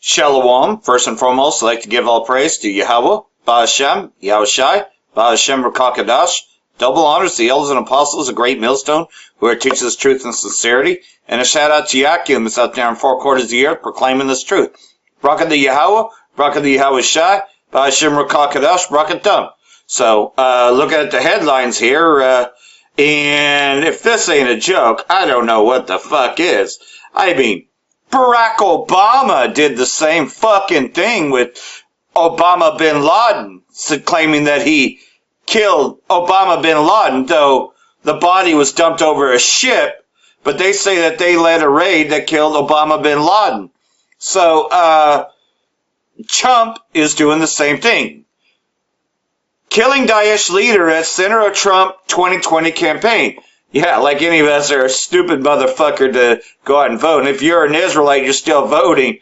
Shalom. First and foremost, I'd like to give all praise to yahawah, bahasham, yahawashi, bahasham, quadash. Double honors to the elders and apostles, a great millstone, who are teaching us truth and sincerity. And a shout out to Yakim, that's out there in four quarters of the earth proclaiming this truth. Bracha the yahawah, bracha the yahawashi, bahasham, quadash, bracha atham. So, looking at the headlines here, and if this ain't a joke, I don't know what the fuck is. I mean, Barack Obama did the same fucking thing with Obama bin Laden, claiming that he killed Obama bin Laden, though the body was dumped over a ship, but they say that they led a raid that killed Obama bin Laden. So, Trump is doing the same thing. Killing Daesh leader at center of Trump 2020 campaign. Yeah, like any of us are a stupid motherfucker to go out and vote. And if you're an Israelite, you're still voting.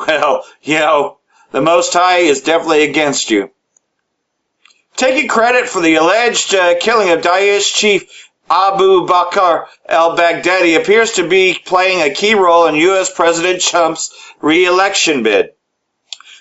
Well, you know, the Most High is definitely against you. Taking credit for the alleged killing of Daesh chief Abu Bakr al-Baghdadi appears to be playing a key role in U.S. President Trump's re-election bid.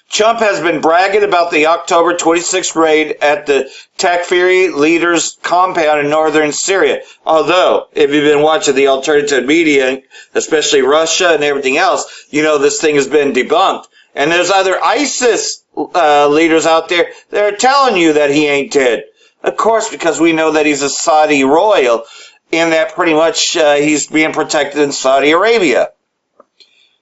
Trump has been bragging about the October 26th raid at the Takfiri leader's compound in northern Syria. Although, if you've been watching the alternative media, especially Russia and everything else, you know this thing has been debunked. And there's other ISIS leaders out there that are telling you that he ain't dead. Of course, because we know that he's a Saudi royal, in that pretty much he's being protected in Saudi Arabia.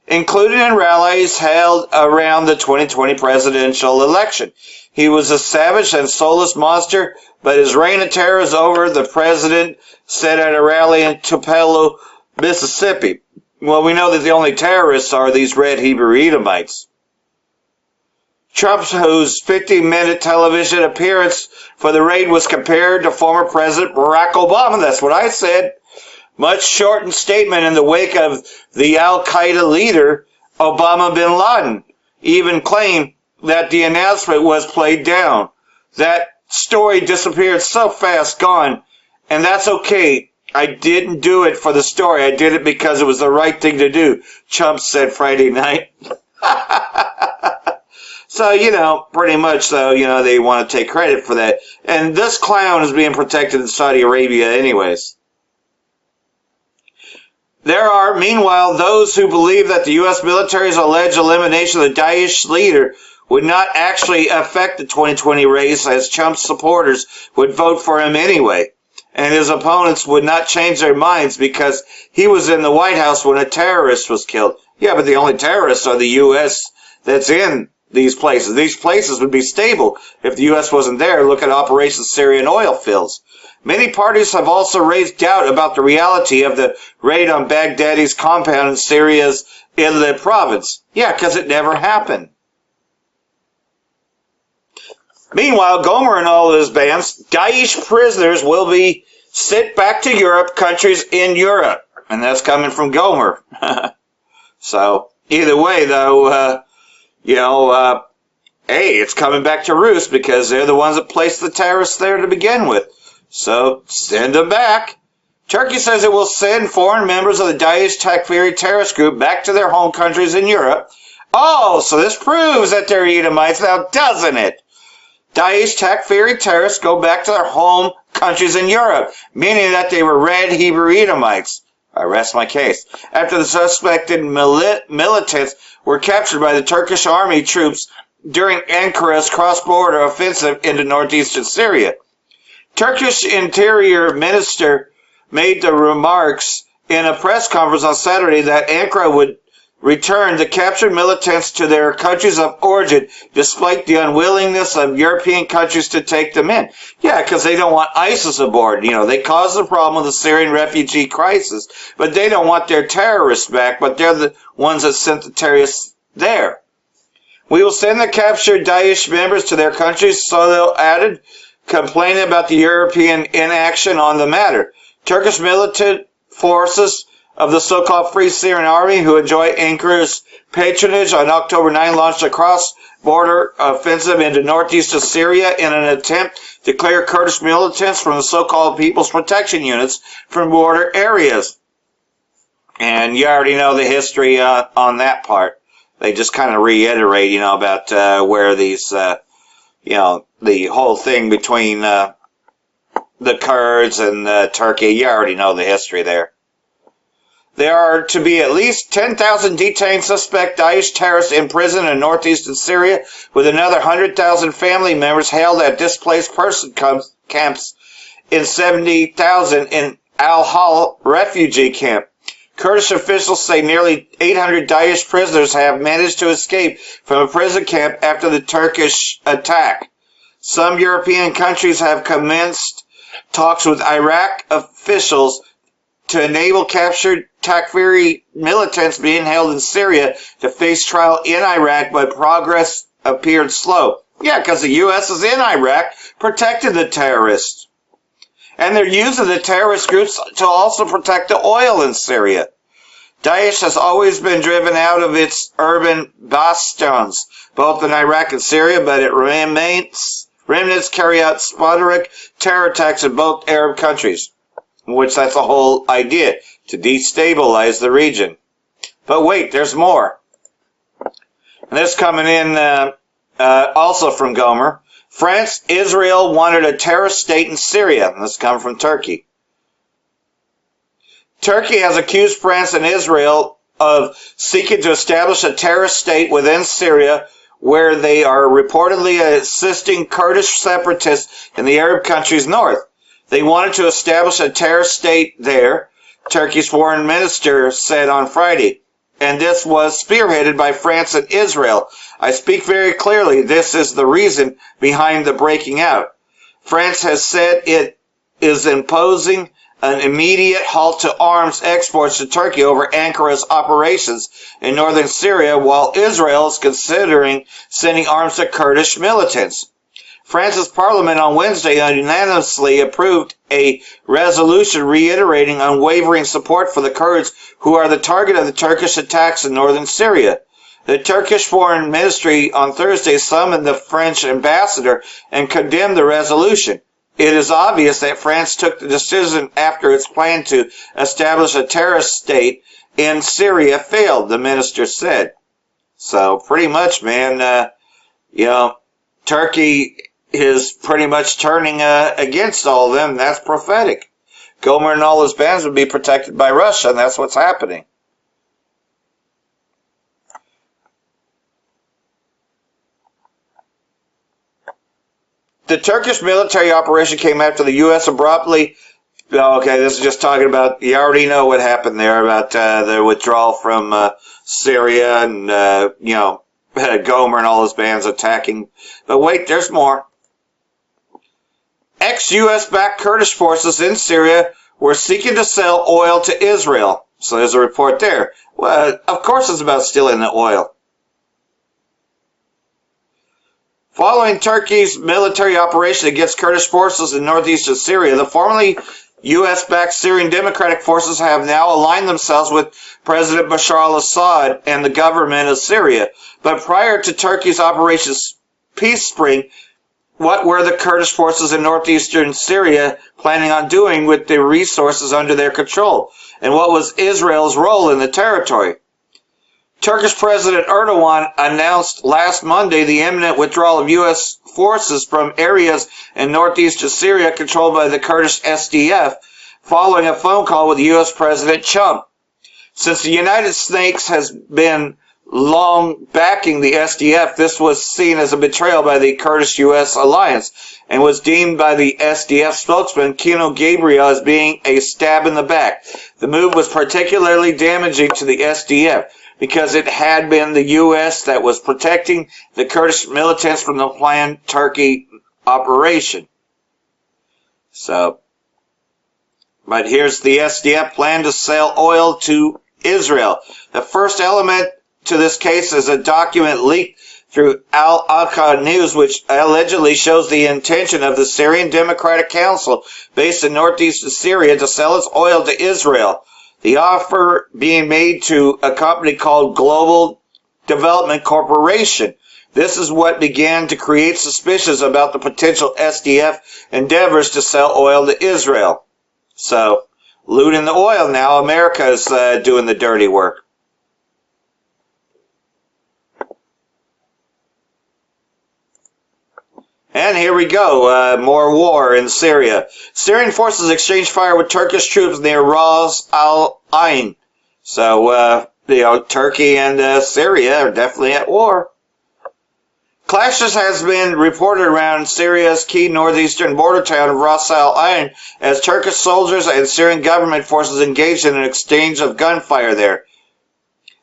Included in rallies held around the 2020 presidential election. He was a savage and soulless monster, but his reign of terror is over, the president said at a rally in Tupelo, Mississippi. Well, we know that the only terrorists are these red Hebrew Edomites. Trump, whose 50-minute television appearance for the raid was compared to former President Barack Obama. That's what I said. Much shortened statement in the wake of the Al-Qaeda leader, Obama bin Laden, even claimed that the announcement was played down. That story disappeared so fast, gone, and that's okay. I didn't do it for the story. I did it because it was the right thing to do, Trump said Friday night. So, you know, pretty much so, you know, they want to take credit for that. And this clown is being protected in Saudi Arabia anyways. There are, meanwhile, those who believe that the U.S. military's alleged elimination of the Daesh leader would not actually affect the 2020 race, as Trump's supporters would vote for him anyway, and his opponents would not change their minds because he was in the White House when a terrorist was killed. Yeah, but the only terrorists are the U.S. that's in these places. These places would be stable if the U.S. wasn't there. Look at Operation Syrian oil fields. Many parties have also raised doubt about the reality of the raid on Baghdadi's compound in Syria's Idlib province. Yeah, because it never happened. Meanwhile, Gomer and all of his bands, Daesh prisoners will be sent back to Europe, countries in Europe. And that's coming from Gomer. So, either way, though, hey, it's coming back to roost because they're the ones that placed the terrorists there to begin with. So, send them back. Turkey says it will send foreign members of the Daesh Takfiri terrorist group back to their home countries in Europe. Oh, so this proves that they're Edomites now, doesn't it? Daesh Takfiri terrorists go back to their home countries in Europe, meaning that they were red Hebrew Edomites. I rest my case. After the suspected militants were captured by the Turkish army troops during Ankara''s cross-border offensive into northeastern Syria. Turkish Interior Minister made the remarks in a press conference on Saturday that Ankara would return the captured militants to their countries of origin despite the unwillingness of European countries to take them in. Yeah, because they don't want ISIS aboard. You know, they caused the problem of the Syrian refugee crisis, but they don't want their terrorists back, but they're the ones that sent the terrorists there. We will send the captured Daesh members to their countries, so they'll added, complaining about the European inaction on the matter. Turkish militant forces of the so-called Free Syrian Army, who enjoy Ankara's patronage, on October 9 launched a cross-border offensive into northeastern Syria in an attempt to clear Kurdish militants from the so-called People's Protection Units from border areas. And you already know the history on that part. They just kind of reiterate, about where these, the whole thing between the Kurds and Turkey. You already know the history there. There are to be at least 10,000 detained suspect Daesh terrorists in prison in northeastern Syria, with another 100,000 family members held at displaced person camps in 70,000 in Al-Hal refugee camp. Kurdish officials say nearly 800 Daesh prisoners have managed to escape from a prison camp after the Turkish attack. Some European countries have commenced talks with Iraq officials to enable captured Takfiri militants being held in Syria to face trial in Iraq, but progress appeared slow. Yeah, because the U.S. is in Iraq protecting the terrorists. And they're using the terrorist groups to also protect the oil in Syria. Daesh has always been driven out of its urban bastions, both in Iraq and Syria, but it remnants carry out sporadic terror attacks in both Arab countries, which that's the whole idea, to destabilize the region. But wait, there's more. And this coming in also from Gomer. France, Israel wanted a terrorist state in Syria. This comes from Turkey. Turkey has accused France and Israel of seeking to establish a terrorist state within Syria, where they are reportedly assisting Kurdish separatists in the Arab countries north. They wanted to establish a terrorist state there, Turkey's foreign minister said on Friday, and this was spearheaded by France and Israel. I speak very clearly, this is the reason behind the breaking out. France has said it is imposing an immediate halt to arms exports to Turkey over Ankara's operations in northern Syria, while Israel is considering sending arms to Kurdish militants. France's parliament on Wednesday unanimously approved a resolution reiterating unwavering support for the Kurds, who are the target of the Turkish attacks in northern Syria. The Turkish Foreign Ministry on Thursday summoned the French ambassador and condemned the resolution. It is obvious that France took the decision after its plan to establish a terrorist state in Syria failed, the minister said. So pretty much, man, Turkey is pretty much turning against all of them. That's prophetic. Gomer and all his bands would be protected by Russia, and that's what's happening. The Turkish military operation came after the U.S. abruptly. Okay, this is just talking about, you already know what happened there about the withdrawal from Syria and, Gomer and all his bands attacking. But wait, there's more. Ex-U.S.-backed Kurdish forces in Syria were seeking to sell oil to Israel. So there's a report there. Well, of course it's about stealing the oil. Following Turkey's military operation against Kurdish forces in northeastern Syria, the formerly U.S.-backed Syrian Democratic Forces have now aligned themselves with President Bashar al-Assad and the government of Syria. But prior to Turkey's Operation Peace Spring, what were the Kurdish forces in northeastern Syria planning on doing with the resources under their control? And what was Israel's role in the territory? Turkish President Erdogan announced last Monday the imminent withdrawal of U.S. forces from areas in northeastern Syria controlled by the Kurdish SDF, following a phone call with U.S. President Trump. Since the United States has been long backing the SDF, this was seen as a betrayal by the Kurdish-U.S. alliance and was deemed by the SDF spokesman Kino Gabriel as being a stab in the back. The move was particularly damaging to the SDF because it had been the U.S. that was protecting the Kurdish militants from the planned Turkey operation. But here's the SDF plan to sell oil to Israel. The first element to this case is a document leaked through Al-Aqsa News, which allegedly shows the intention of the Syrian Democratic Council, based in northeastern Syria, to sell its oil to Israel. The offer being made to a company called Global Development Corporation. This is what began to create suspicions about the potential SDF endeavors to sell oil to Israel. So, looting the oil now, America is doing the dirty work. And here we go, more war in Syria. Syrian forces exchange fire with Turkish troops near Ras Al Ain. So, Turkey and Syria are definitely at war. Clashes has been reported around Syria's key northeastern border town of Ras Al Ain as Turkish soldiers and Syrian government forces engaged in an exchange of gunfire there.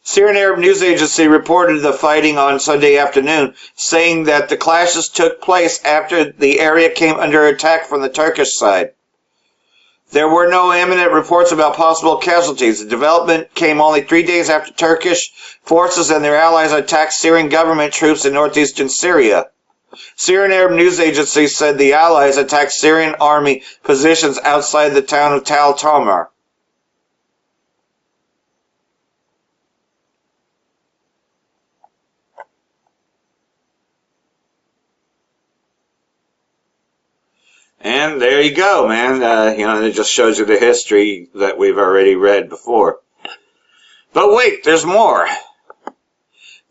Syrian Arab News Agency reported the fighting on Sunday afternoon, saying that the clashes took place after the area came under attack from the Turkish side. There were no imminent reports about possible casualties. The development came only 3 days after Turkish forces and their allies attacked Syrian government troops in northeastern Syria. Syrian Arab News Agency said the allies attacked Syrian army positions outside the town of Tal Tamar. And there you go, man. It just shows you the history that we've already read before. But wait, there's more.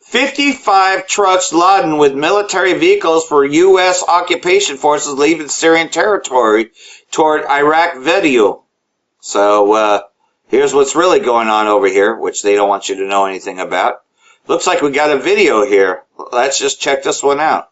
55 trucks laden with military vehicles for U.S. occupation forces leaving Syrian territory toward Iraq video. So, here's what's really going on over here, which they don't want you to know anything about. Looks like we got a video here. Let's just check this one out.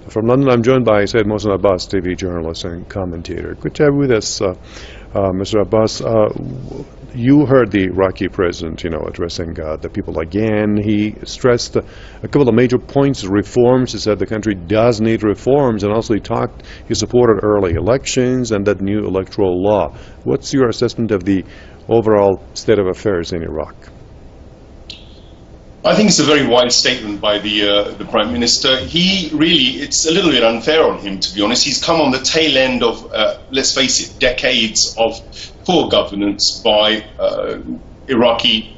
From London, I'm joined by Said Mohsen Abbas, TV journalist and commentator. Good to have you with us, Mr. Abbas. You heard the Iraqi president, addressing the people again. He stressed a couple of major points, reforms. He said the country does need reforms, and also he supported early elections and that new electoral law. What's your assessment of the overall state of affairs in Iraq? I think it's a very wise statement by the Prime Minister. It's a little bit unfair on him, to be honest. He's come on the tail end of, let's face it, decades of poor governance by Iraqi,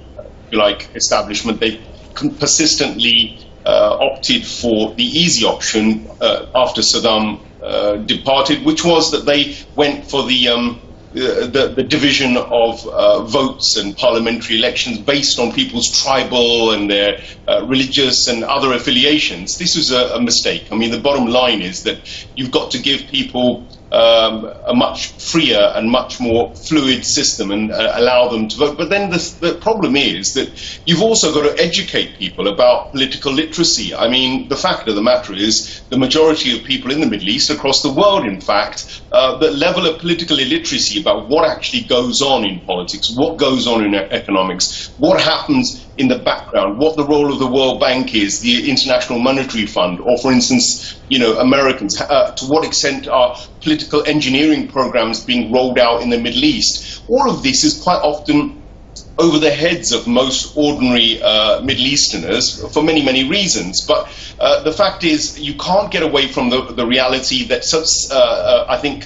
establishment. They persistently opted for the easy option after Saddam departed, which was that they went for the division of votes and parliamentary elections based on people's tribal and their religious and other affiliations. This was a mistake. I mean, the bottom line is that you've got to give people a much freer and much more fluid system and allow them to vote. But then the problem is that you've also got to educate people about political literacy. I mean, the fact of the matter is the majority of people in the Middle East, across the world in fact, the level of political illiteracy about what actually goes on in politics, what goes on in economics, what happens in the background, what the role of the World Bank is, the International Monetary Fund, or for instance, Americans, to what extent are political engineering programs being rolled out in the Middle East. All of this is quite often over the heads of most ordinary Middle Easterners for many, many reasons. But the fact is, you can't get away from the reality that I think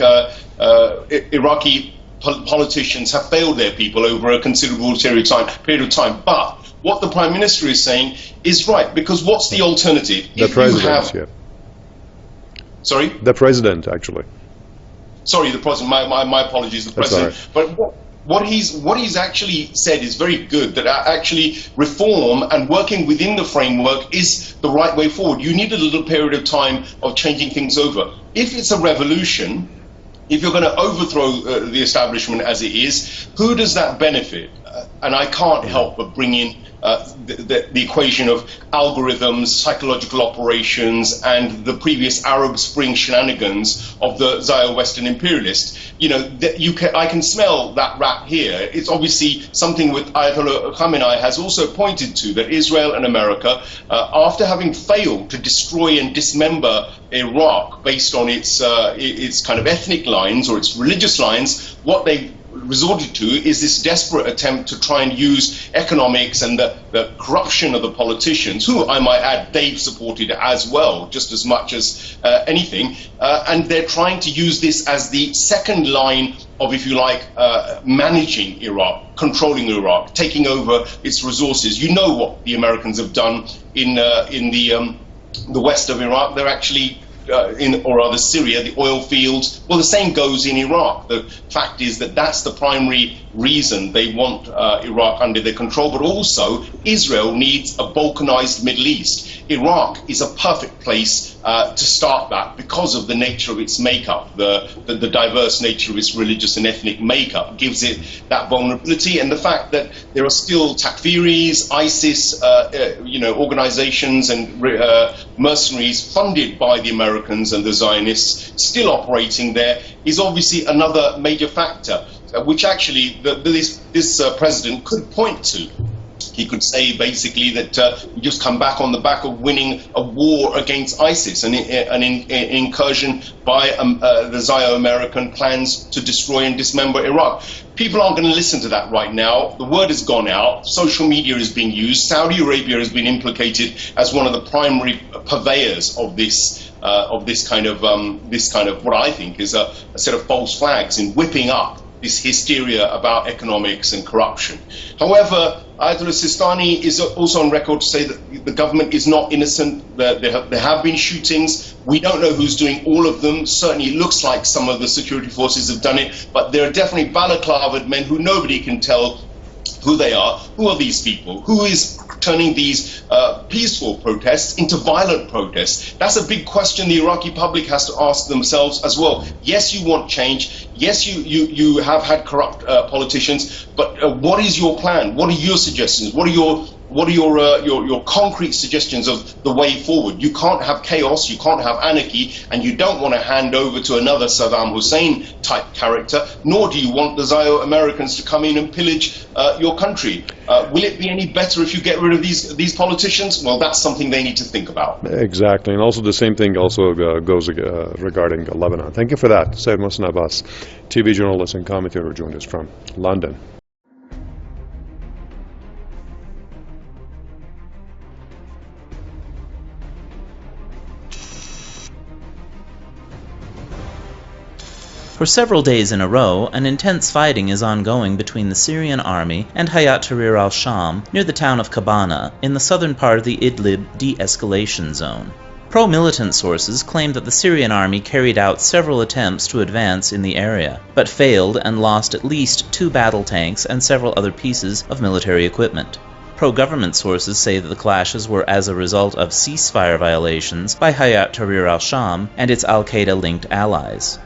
Iraqi politicians have failed their people over a considerable period of time. But what the Prime Minister is saying is right, because what's the alternative? The president, yeah. Sorry? The president, actually. Sorry, the president. My apologies, the president. Right. But what he's actually said is very good, that actually reform and working within the framework is the right way forward. You need a little period of time of changing things over. If it's a revolution, if you're going to overthrow the establishment as it is, who does that benefit? And I can't help but bring in the equation of algorithms, psychological operations, and the previous Arab Spring shenanigans of the Zio-Western imperialist. I can smell that rat here. It's obviously something that Ayatollah Khamenei has also pointed to, that Israel and America, after having failed to destroy and dismember Iraq based on its kind of ethnic lines or its religious lines, what they resorted to is this desperate attempt to try and use economics and the corruption of the politicians, who I might add they've supported as well, just as much as anything, and they're trying to use this as the second line of, if you like, managing Iraq, controlling Iraq, taking over its resources. You know what the Americans have done in the west of Iraq. They're actually or rather Syria, the oil fields. Well, the same goes in Iraq. The fact is that that's the primary reason they want Iraq under their control, but also Israel needs a balkanized Middle East. Iraq is a perfect place to start that because of the nature of its makeup. The diverse nature of its religious and ethnic makeup gives it that vulnerability, and the fact that there are still Takfiris, ISIS, organizations and mercenaries funded by the Americans and the Zionists still operating there is obviously another major factor, which actually this president could point to. He could say basically that we just come back on the back of winning a war against ISIS, an incursion by the Zio-American plans to destroy and dismember Iraq. People aren't going to listen to that right now. The word has gone out. Social media is being used. Saudi Arabia has been implicated as one of the primary purveyors of this kind of what I think is a set of false flags in whipping up this hysteria about economics and corruption. However, Ayatollah Sistani is also on record to say that the government is not innocent. There have been shootings. We don't know who's doing all of them. Certainly it looks like some of the security forces have done it, but there are definitely balaclavaed men who nobody can tell who they are. Who are these people? Who is turning these peaceful protests into violent protests? That's a big question the Iraqi public has to ask themselves as well. Yes, you want change. Yes, you have had corrupt politicians, but what is your plan? What are your suggestions? What are your concrete suggestions of the way forward? You can't have chaos, you can't have anarchy, and you don't want to hand over to another Saddam Hussein type character, nor do you want the Zio-Americans to come in and pillage your country. Will it be any better if you get rid of these politicians? Well, that's something they need to think about. Exactly, and also the same thing also goes regarding Lebanon. Thank you for that. Sayyid Mohsen Abbas, TV journalist and commentator, joined us from London. For several days in a row, an intense fighting is ongoing between the Syrian army and Hayat Tahrir al-Sham near the town of Kabana, in the southern part of the Idlib de-escalation zone. Pro-militant sources claim that the Syrian army carried out several attempts to advance in the area, but failed and lost at least 2 battle tanks and several other pieces of military equipment. Pro-government sources say that the clashes were as a result of ceasefire violations by Hayat Tahrir al-Sham and its al-Qaeda-linked allies.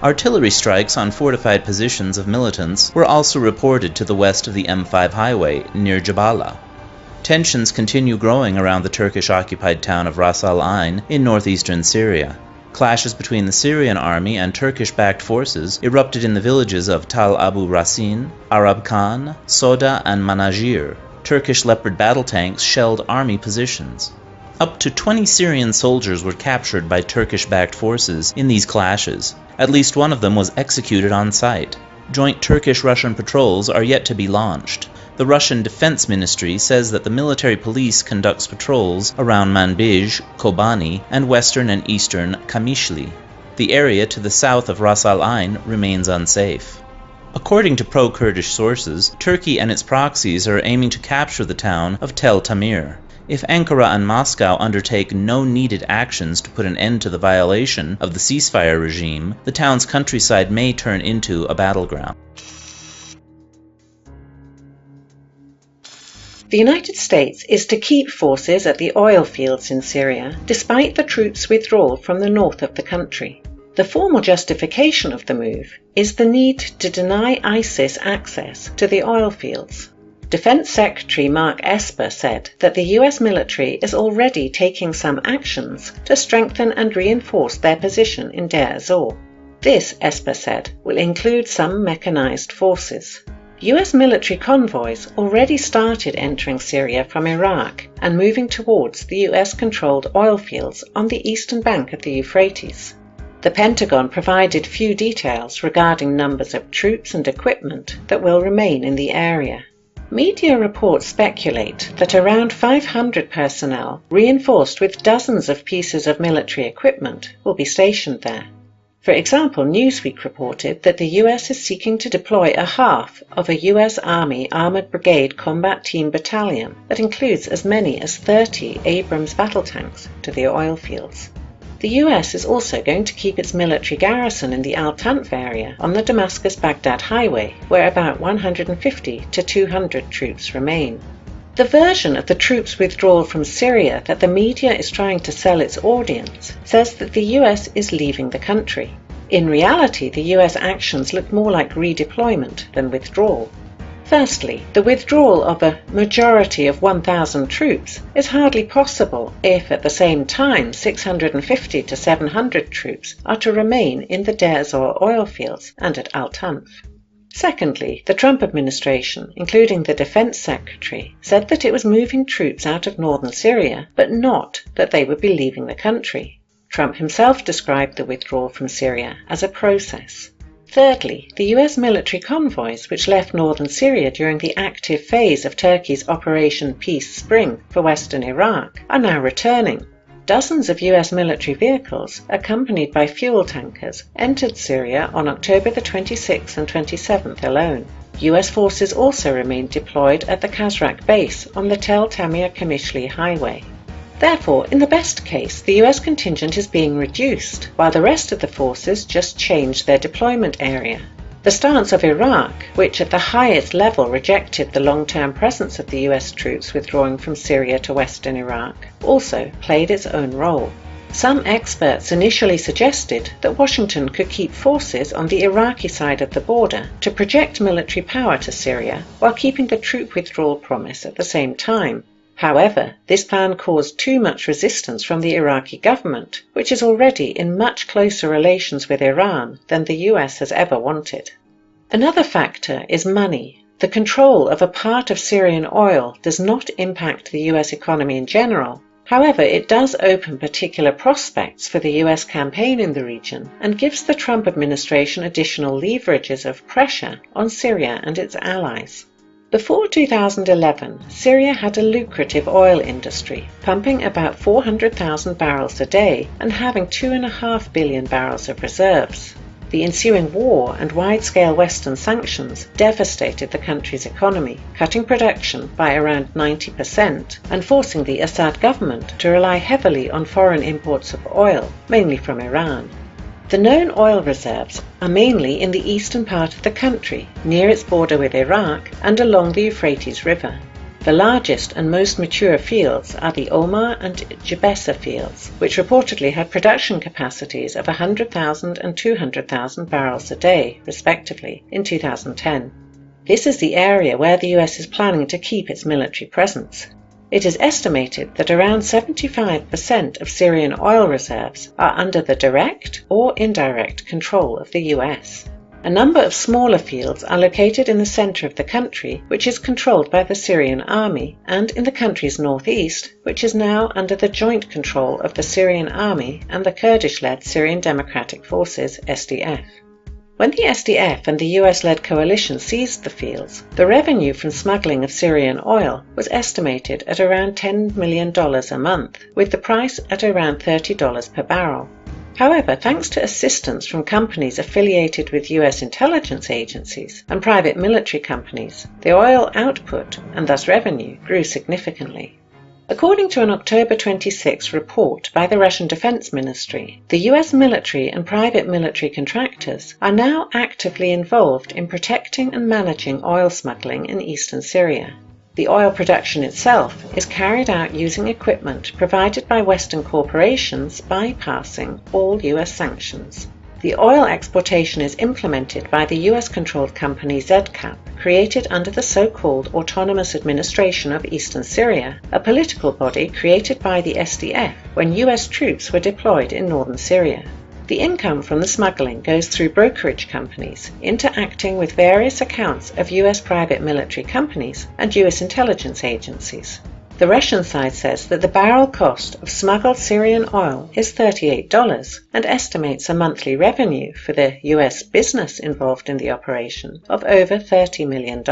Artillery strikes on fortified positions of militants were also reported to the west of the M5 highway near Jabala. Tensions continue growing around the Turkish-occupied town of Ras Al Ain in northeastern Syria. Clashes between the Syrian army and Turkish-backed forces erupted in the villages of Tal Abu Rasin, Arab Khan, Soda and Manajir. Turkish Leopard battle tanks shelled army positions. Up to 20 Syrian soldiers were captured by Turkish-backed forces in these clashes. At least one of them was executed on site. Joint Turkish-Russian patrols are yet to be launched. The Russian Defense Ministry says that the military police conducts patrols around Manbij, Kobani, and western and eastern Kamishli. The area to the south of Ras Al Ain remains unsafe. According to pro-Kurdish sources, Turkey and its proxies are aiming to capture the town of Tel Tamir. If Ankara and Moscow undertake no needed actions to put an end to the violation of the ceasefire regime, the town's countryside may turn into a battleground. The United States is to keep forces at the oil fields in Syria, despite the troops' withdrawal from the north of the country. The formal justification of the move is the need to deny ISIS access to the oil fields. Defense Secretary Mark Esper said that the US military is already taking some actions to strengthen and reinforce their position in Deir ez-Zor. This, Esper said, will include some mechanized forces. US military convoys already started entering Syria from Iraq and moving towards the US-controlled oil fields on the eastern bank of the Euphrates. The Pentagon provided few details regarding numbers of troops and equipment that will remain in the area. Media reports speculate that around 500 personnel, reinforced with dozens of pieces of military equipment, will be stationed there. For example, Newsweek reported that the US is seeking to deploy a half of a US Army Armored Brigade Combat Team Battalion that includes as many as 30 Abrams battle tanks to the oil fields. The US is also going to keep its military garrison in the Al-Tanf area on the Damascus-Baghdad highway, where about 150 to 200 troops remain. The version of the troops' withdrawal from Syria that the media is trying to sell its audience says that the US is leaving the country. In reality, the US actions look more like redeployment than withdrawal. Firstly, the withdrawal of a majority of 1,000 troops is hardly possible if at the same time 650 to 700 troops are to remain in the Deir ez-Zor oil fields and at Al-Tanf. Secondly, the Trump administration, including the Defense Secretary, said that it was moving troops out of northern Syria, but not that they would be leaving the country. Trump himself described the withdrawal from Syria as a process. Thirdly, the US military convoys which left northern Syria during the active phase of Turkey's Operation Peace Spring for western Iraq are now returning. Dozens of US military vehicles, accompanied by fuel tankers, entered Syria on October the 26th and 27th alone. US forces also remained deployed at the Kazrak base on the Tel Tamir-Kamishli highway. Therefore, in the best case, the US contingent is being reduced, while the rest of the forces just change their deployment area. The stance of Iraq, which at the highest level rejected the long-term presence of the US troops withdrawing from Syria to western Iraq, also played its own role. Some experts initially suggested that Washington could keep forces on the Iraqi side of the border to project military power to Syria while keeping the troop withdrawal promise at the same time. However, this plan caused too much resistance from the Iraqi government, which is already in much closer relations with Iran than the US has ever wanted. Another factor is money. The control of a part of Syrian oil does not impact the US economy in general. However, it does open particular prospects for the US campaign in the region and gives the Trump administration additional leverages of pressure on Syria and its allies. Before 2011, Syria had a lucrative oil industry, pumping about 400,000 barrels a day and having 2.5 billion barrels of reserves. The ensuing war and wide-scale Western sanctions devastated the country's economy, cutting production by around 90% and forcing the Assad government to rely heavily on foreign imports of oil, mainly from Iran. The known oil reserves are mainly in the eastern part of the country, near its border with Iraq and along the Euphrates River. The largest and most mature fields are the Omar and Jebessa fields, which reportedly had production capacities of 100,000 and 200,000 barrels a day, respectively, in 2010. This is the area where the US is planning to keep its military presence. It is estimated that around 75% of Syrian oil reserves are under the direct or indirect control of the US. A number of smaller fields are located in the center of the country, which is controlled by the Syrian army, and in the country's northeast, which is now under the joint control of the Syrian army and the Kurdish-led Syrian Democratic Forces, SDF. When the SDF and the US-led coalition seized the fields, the revenue from smuggling of Syrian oil was estimated at around $10 million a month, with the price at around $30 per barrel. However, thanks to assistance from companies affiliated with US intelligence agencies and private military companies, the oil output, and thus revenue, grew significantly. According to an October 26 report by the Russian Defense Ministry, the US military and private military contractors are now actively involved in protecting and managing oil smuggling in eastern Syria. The oil production itself is carried out using equipment provided by Western corporations bypassing all US sanctions. The oil exportation is implemented by the US-controlled company ZCAP, created under the so-called Autonomous Administration of Eastern Syria, a political body created by the SDF when US troops were deployed in northern Syria. The income from the smuggling goes through brokerage companies, interacting with various accounts of US private military companies and US intelligence agencies. The Russian side says that the barrel cost of smuggled Syrian oil is $38 and estimates a monthly revenue for the US business involved in the operation of over $30 million.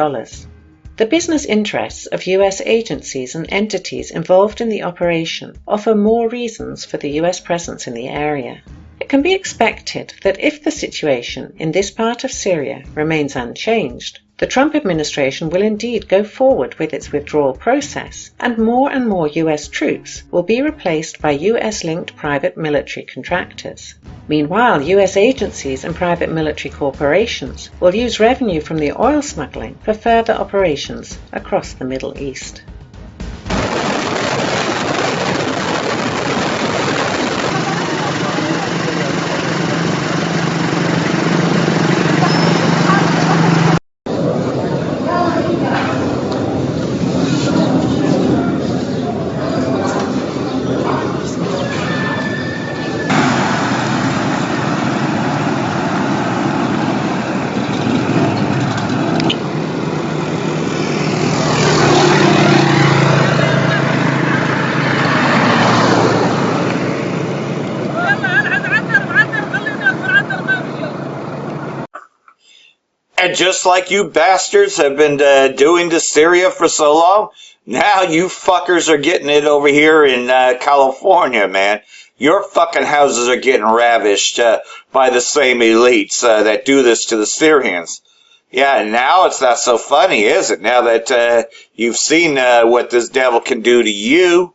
The business interests of US agencies and entities involved in the operation offer more reasons for the US presence in the area. It can be expected that if the situation in this part of Syria remains unchanged, the Trump administration will indeed go forward with its withdrawal process, and more US troops will be replaced by US-linked private military contractors. Meanwhile, US agencies and private military corporations will use revenue from the oil smuggling for further operations across the Middle East. And just like you bastards have been doing to Syria for so long, now you fuckers are getting it over here in California, man. Your fucking houses are getting ravished by the same elites that do this to the Syrians. Yeah, now it's not so funny, is it? Now that you've seen what this devil can do to you.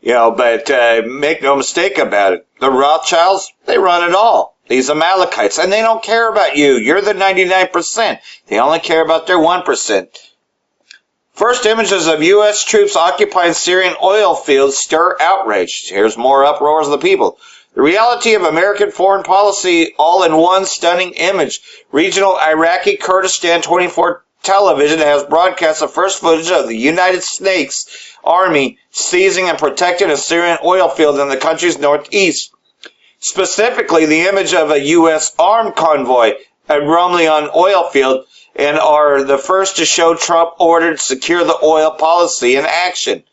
You know, but make no mistake about it. The Rothschilds, they run it all. These Amalekites, and they don't care about you. You're the 99%. They only care about their 1%. First images of U.S. troops occupying Syrian oil fields stir outrage. Here's more uproars of the people. The reality of American foreign policy all in one stunning image. Regional Iraqi Kurdistan 24 television has broadcast the first footage of the United States Army seizing and protecting a Syrian oil field in the country's northeast. Specifically, the image of a U.S. armed convoy at Romley oil field, and are the first to show Trump ordered secure the oil policy in action.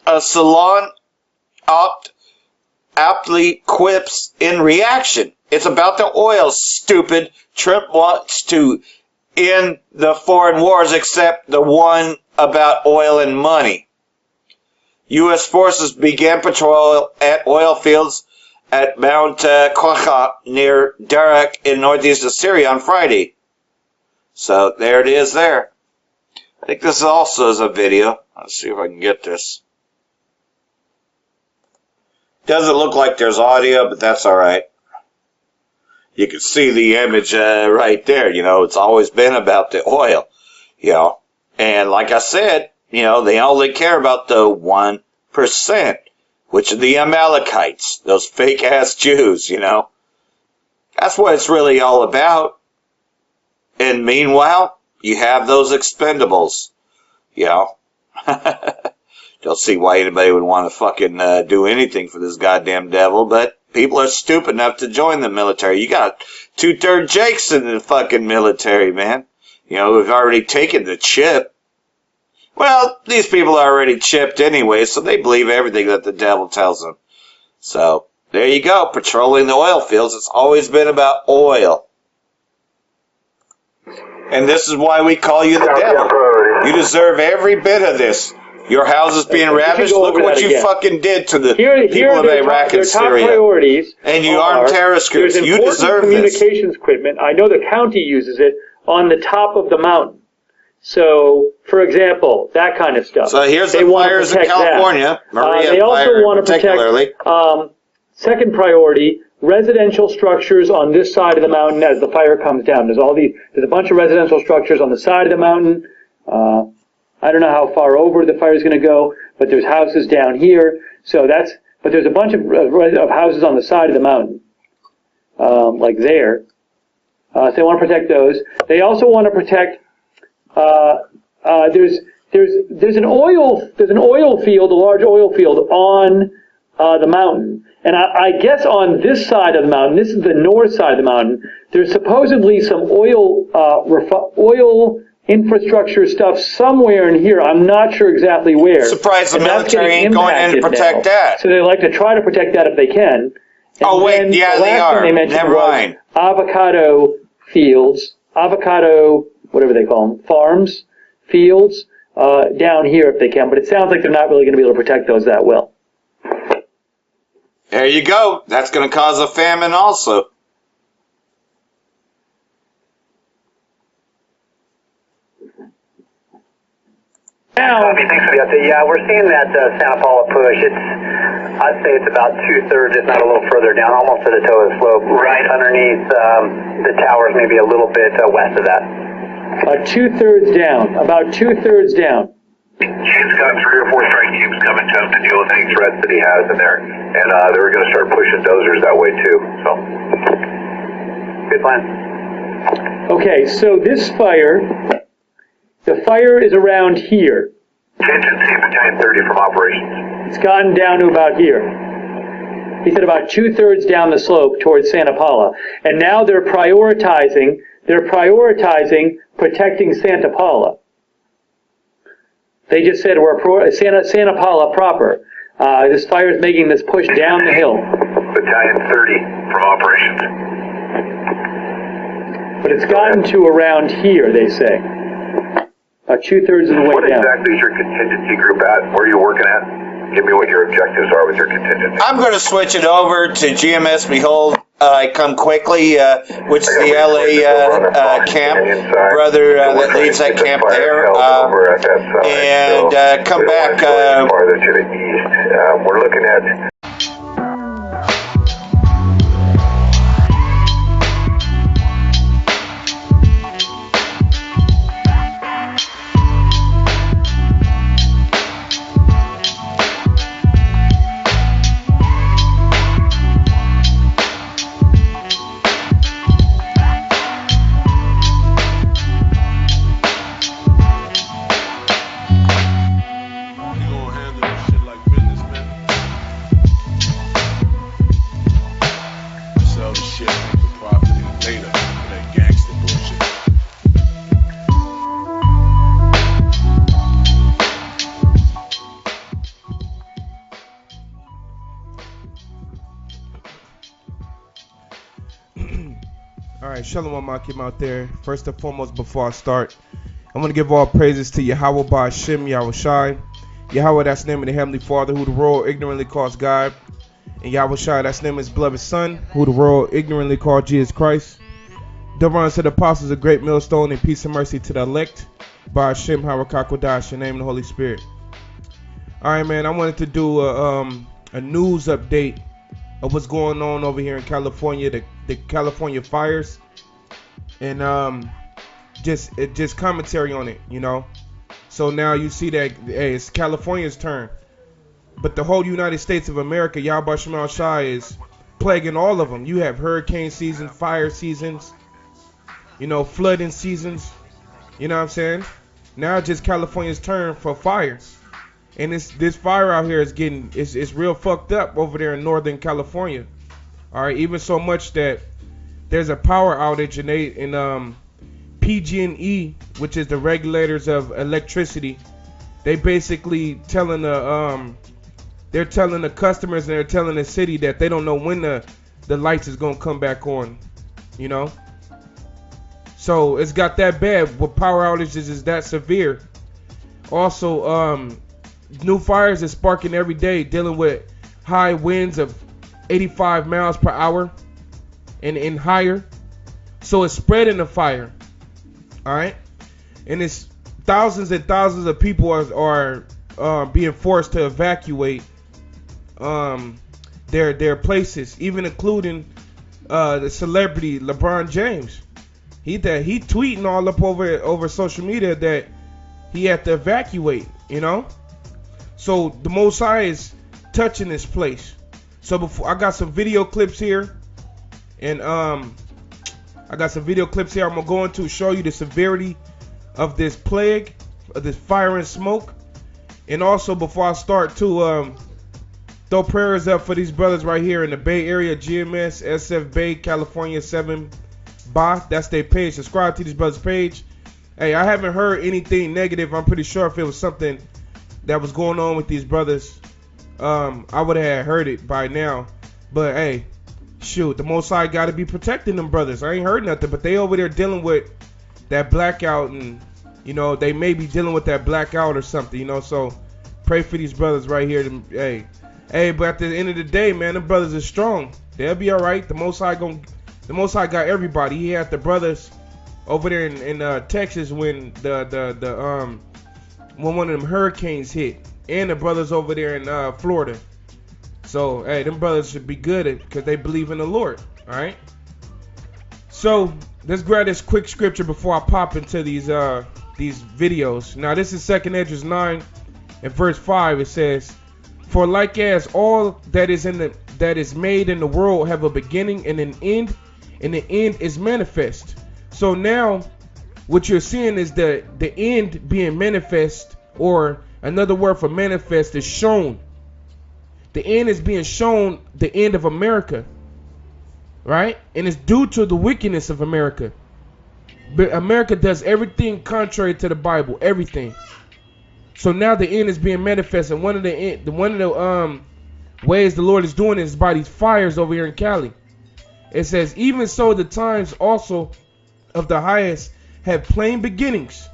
A salon aptly quips in reaction, "It's about the oil, stupid. Trump wants to end the foreign wars except the one about oil and money." U.S. forces began patrol at oil fields at Mount Quadash near Barak in northeast of Syria on Friday. So there it is there. I think this also is a video. Let's see if I can get this. Doesn't look like there's audio, but that's alright. You can see the image right there. You know, it's always been about the oil. You know, and like I said, you know, they only care about the 1%. Which are the Amalekites, those fake-ass Jews, you know. That's what it's really all about. And meanwhile, you have those expendables, you know. Don't see why anybody would want to fucking do anything for this goddamn devil, but people are stupid enough to join the military. You got 2/3 Jakes in the fucking military, man. You know, we've already taken the chip. Well, these people are already chipped anyway, so they believe everything that the devil tells them. So, there you go, patrolling the oil fields. It's always been about oil. And this is why we call you the devil. You deserve every bit of this. Your house is being ravished. Look what you fucking did to the people of Iraq and Syria. And you armed terrorist groups. You deserve this. Communications equipment. I know the county uses it on the top of the mountain. So, for example, that kind of stuff. So here's the fires in California. They also want to protect, second priority, residential structures on this side of the mountain as the fire comes down. There's a bunch of residential structures on the side of the mountain. I don't know how far over the fire is going to go, but there's houses down here. So but there's a bunch of houses on the side of the mountain. like there. So they want to protect those. They also want to protect. There's an oil field, a large oil field on the mountain, and I guess on this side of the mountain, this is the north side of the mountain. There's supposedly some oil infrastructure stuff somewhere in here. I'm not sure exactly where. Surprised the military ain't going in to protect that. So they like to try to protect that if they can. And wait, yeah, they are. Never mind. Avocado fields, whatever they call them, farms, fields, down here if they can. But it sounds like they're not really going to be able to protect those that well. There you go. That's going to cause a famine also. Thanks for the update. Yeah, we're seeing that Santa Paula push. I'd say it's about 2/3, if not a little further down, almost to the toe of the slope, right underneath the towers, maybe a little bit west of that. About 2/3 down. About 2/3 down. James got 3 or 4 strike teams coming to him to deal with any threats that he has in there, and they were going to start pushing dozers that way too. So, good plan. Okay, so this fire, the fire is around here. Contingency Battalion 30 from operations. It's gotten down to about here. He said about 2/3 down the slope towards Santa Paula, and now they're prioritizing protecting Santa Paula. They just said we're Santa Paula proper. This fire is making this push down the hill. Battalion 30 from operations. But it's gotten to around here, they say. About 2/3 of the way What down. What exactly is your contingency group at? Where are you working at? Give me what your objectives are with your contingency. I'm going to switch it over to GMS Behold. I come quickly, which is the LA camp, brother that leads that camp there, and come back. Farther to the east, we're looking at. Alright, Shalom Akim out there. First and foremost, before I start, I want to give all praises to Yahawah, bahasham, yahawashi. Yahawah, that's the name of the Heavenly Father, who the world ignorantly calls God. And yahawashi, that's the name of His beloved Son, who the world ignorantly called Jesus Christ. Double honor to the apostles, a great millstone, and peace and mercy to the elect. Bahasham, quadash, in the name of the Holy Spirit. Alright, man, I wanted to do a news update of what's going on over here in California, the California fires, and just commentary on it, you know. So now you see that, hey, it's California's turn, but the whole United States of America, Yahweh Shemal Shai, is plaguing all of them. You have hurricane season, fire seasons, you know, flooding seasons, you know what I'm saying? Now it's just California's turn for fire. And this fire out here is getting, it's real fucked up over there in Northern California. All right, even so much that there's a power outage in PG&E, which is the regulators of electricity. They basically telling they're telling the customers and they're telling the city that they don't know when the lights is gonna come back on, you know. So it's got that bad. With power outages is that severe. Also, new fires is sparking every day, dealing with high winds of 85 miles per hour and higher. So it's spreading the fire. All right, and it's thousands and thousands of people are being forced to evacuate their places, even including the celebrity LeBron James. He tweeting all up over social media that he had to evacuate, you know. So the Most High is touching this place. So before, I got some video clips here, And I got some video clips here I'm going to show you the severity of this plague, of this fire and smoke. And also, before I start, to throw prayers up for these brothers right here in the Bay Area, GMS, SF Bay, California 7 Ba. That's their page. Subscribe to these brothers' page. Hey, I haven't heard anything negative. I'm pretty sure if it was something that was going on with these brothers, I would have heard it by now. But hey, shoot, the Most High got to be protecting them brothers. I ain't heard nothing, but they over there dealing with that blackout, and you know, they may be dealing with that blackout or something, you know. So pray for these brothers right here. Hey, but at the end of the day, man, them brothers are strong. They'll be all right. The Most High got everybody. He had the brothers over there in Texas when when one of them hurricanes hit, and the brothers over there in Florida. So hey, them brothers should be good because they believe in the Lord. All right. So let's grab this quick scripture before I pop into these videos. Now this is 2 Esdras 9 and verse 5. It says, "For like as all that is made in the world have a beginning and an end, and the end is manifest." So now what you're seeing is the end being manifest, or another word for manifest is shown. The end is being shown, the end of America, right? And it's due to the wickedness of America. But America does everything contrary to the Bible, everything. So now the end is being manifest, and one of the ways the Lord is doing it is by these fires over here in Cali. It says, "Even so, the times also of the highest have plain beginnings,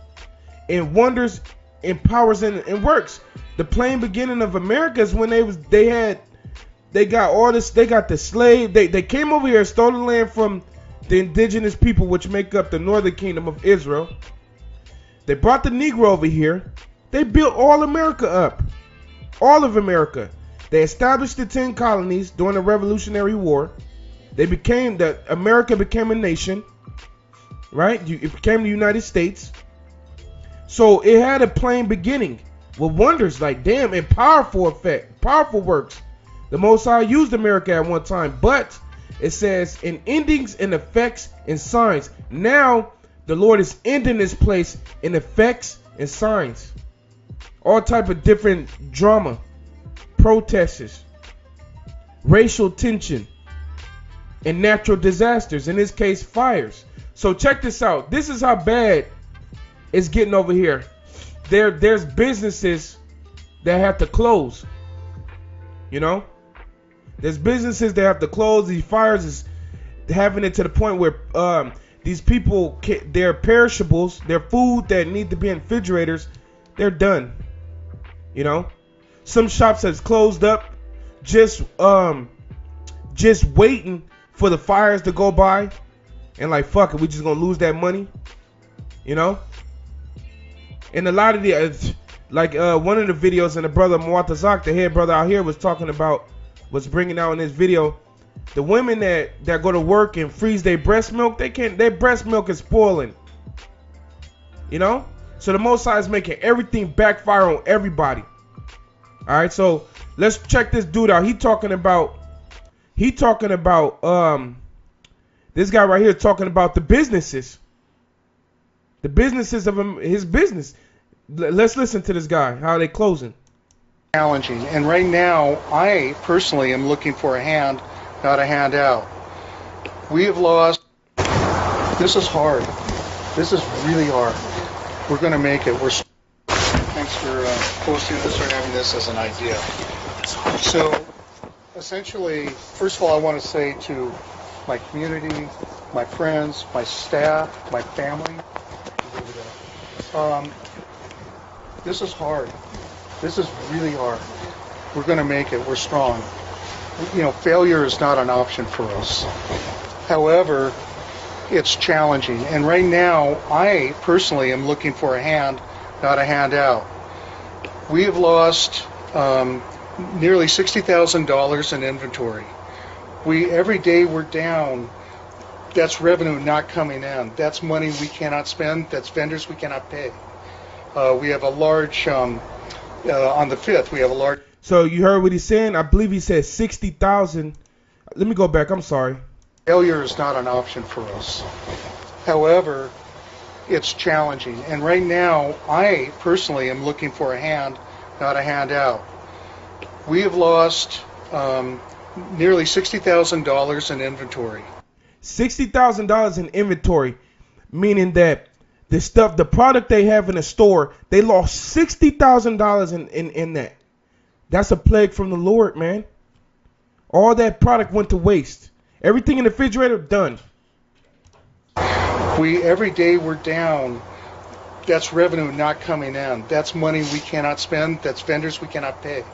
and wonders, and powers, and works." The plain beginning of America is when they got all this. They got the slave. They came over here and stole the land from the indigenous people, which make up the northern kingdom of Israel. They brought the Negro over here. They built all America up, all of America. They established the 10 colonies during the Revolutionary War. America became a nation, right? It became the United States. So it had a plain beginning with wonders, like damn, and powerful works. The Most High used America at one time, but it says in endings and effects and signs. Now the Lord is ending this place in effects and signs. All type of different drama, protests, racial tension, and natural disasters. In this case, fires. So check this out. This is how bad it's getting over here. There's businesses that have to close. You know, there's businesses that have to close. These fires is having it to the point where these people, their perishables, their food that need to be in refrigerators, they're done. You know, some shops has closed up, just waiting for the fires to go by, and like fuck it, we just gonna lose that money. You know. And a lot of the, one of the videos, and the brother Muatazak, the head brother out here, was bringing out in this video, the women that go to work and freeze their breast milk, their breast milk is spoiling. You know? So the Most High is making everything backfire on everybody. All right, so let's check this dude out. He talking about this guy right here talking about the businesses. The businesses of his business. Let's listen to this guy, how they closing. Challenging. And right now, I personally am looking for a hand, not a handout. We have lost. This is hard. This is really hard. We're going to make it. Thanks for posting this or having this as an idea. So, essentially, first of all, I want to say to my community, my friends, my staff, my family, this is hard. This is really hard. We're going to make it. We're strong. You know, failure is not an option for us. However, it's challenging. And right now, I personally am looking for a hand, not a handout. We have lost nearly $60,000 in inventory. Every day we're down. That's revenue not coming in. That's money we cannot spend. That's vendors we cannot pay. We have a large, on the 5th, we have a large. So you heard what he's saying? I believe he said 60,000. Let me go back. I'm sorry. Failure is not an option for us. However, it's challenging. And right now, I personally am looking for a hand, not a handout. We have lost nearly $60,000 in inventory. $60,000 in inventory, meaning that the product they have in the store, they lost $60,000 in that. That's a plague from the Lord, man. All that product went to waste. Everything in the refrigerator, done. Every day we're down. That's revenue not coming in. That's money we cannot spend. That's vendors we cannot pay.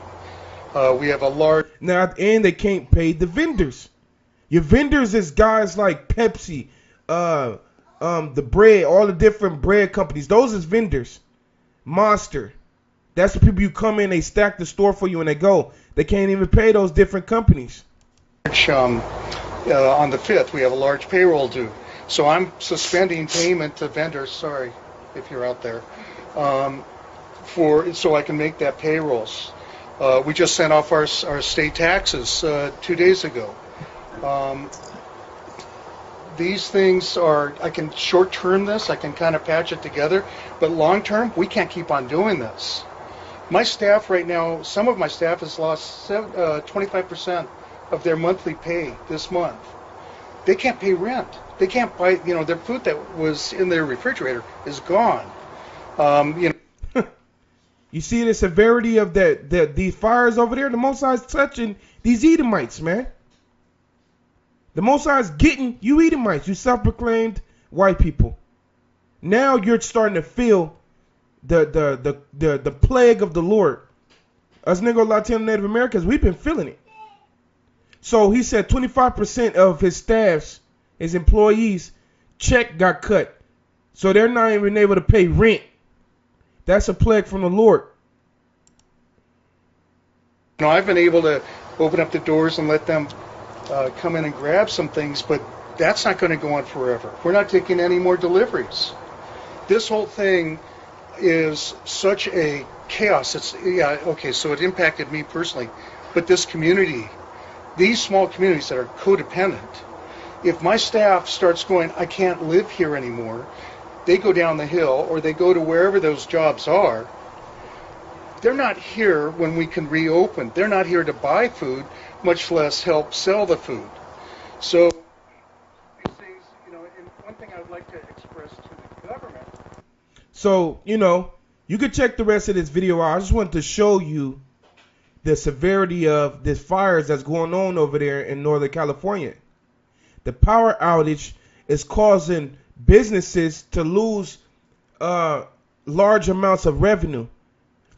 We have a large... Now, and they can't pay the vendors. Your vendors is guys like Pepsi, the bread, all the different bread companies. Those is vendors. Monster. That's the people you come in, they stack the store for you and they go. They can't even pay those different companies. On the 5th, we have a large payroll due. So I'm suspending payment to vendors, sorry if you're out there, so I can make that payrolls. We just sent off our state taxes 2 days ago. These things are, I can short-term this, I can kind of patch it together, but long-term, we can't keep on doing this. My staff right now, some of my staff has lost 25% of their monthly pay this month. They can't pay rent. They can't buy, their food that was in their refrigerator is gone. You see the severity of these fires over there? The Most High's touching these Edomites, man. The Most High's getting you Edomites, you self-proclaimed white people. Now you're starting to feel the plague of the Lord. Us Negro, Latino, Native Americans, we've been feeling it. So he said 25% of his staffs, his employees, check got cut. So they're not even able to pay rent. That's a plague from the Lord. I've been able to open up the doors and let them come in and grab some things, but that's not going to go on forever. We're not taking any more deliveries. This whole thing is such a chaos. So it impacted me personally, but this community, these small communities that are codependent, if my staff starts going, I can't live here anymore, they go down the hill or they go to wherever those jobs are. They're not here when we can reopen. They're not here to buy food, much less help sell the food. So these things, and one thing I would like to express to the government. So, you could check the rest of this video out. I just wanted to show you the severity of this fires that's going on over there in Northern California. The power outage is causing businesses to lose large amounts of revenue,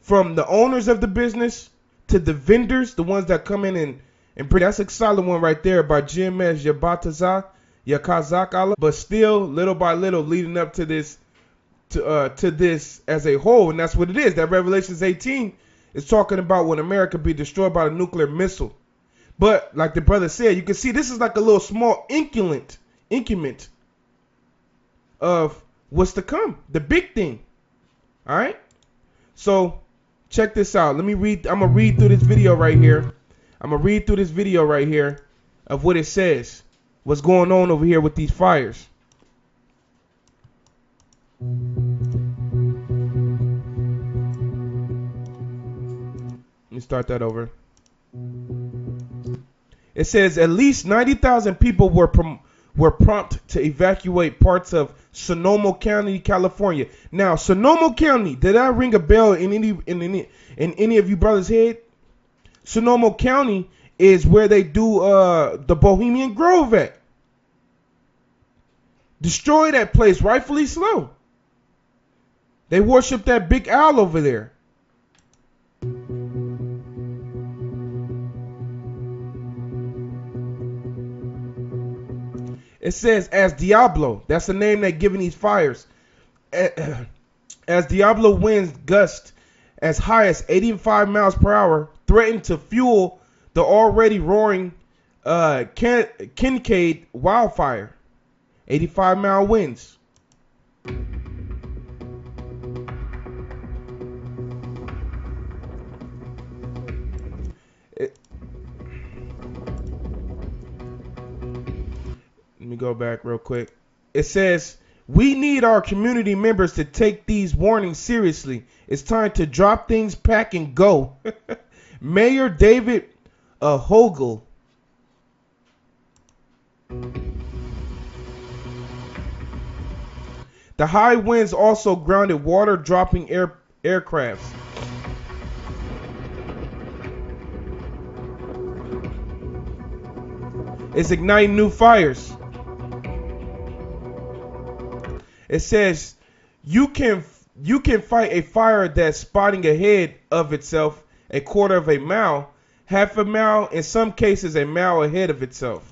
from the owners of the business to the vendors, the ones that come in and bring. That's a solid one right there by GMS Yakazak, but still little by little leading up to this to this as a whole, and that's what it is. That Revelations 18 is talking about when America be destroyed by a nuclear missile. But like the brother said, you can see this is like a little small increment of what's to come, the big thing. All right, so check this out. Let me read. I'm gonna read through this video right here. Of what it says, what's going on over here with these fires. Let me start that over. It says at least 90,000 people were prompt to evacuate parts of Sonoma County, California. Now, Sonoma County, did that ring a bell in any of you brothers' head? Sonoma County is where they do the Bohemian Grove at. Destroy that place, rightfully so. They worship that big owl over there. It says, as Diablo, that's the name they're giving these fires. As Diablo winds gust as high as 85 miles per hour threaten to fuel the already roaring Kincaid wildfire. 85-mile winds. go back real quick. It says, we need our community members to take these warnings seriously. It's time to drop things, pack, and go. Mayor David Hogel. The high winds also grounded water-dropping aircrafts. It's igniting new fires. It says you can fight a fire that's spotting ahead of itself a quarter of a mile, half a mile, in some cases a mile ahead of itself.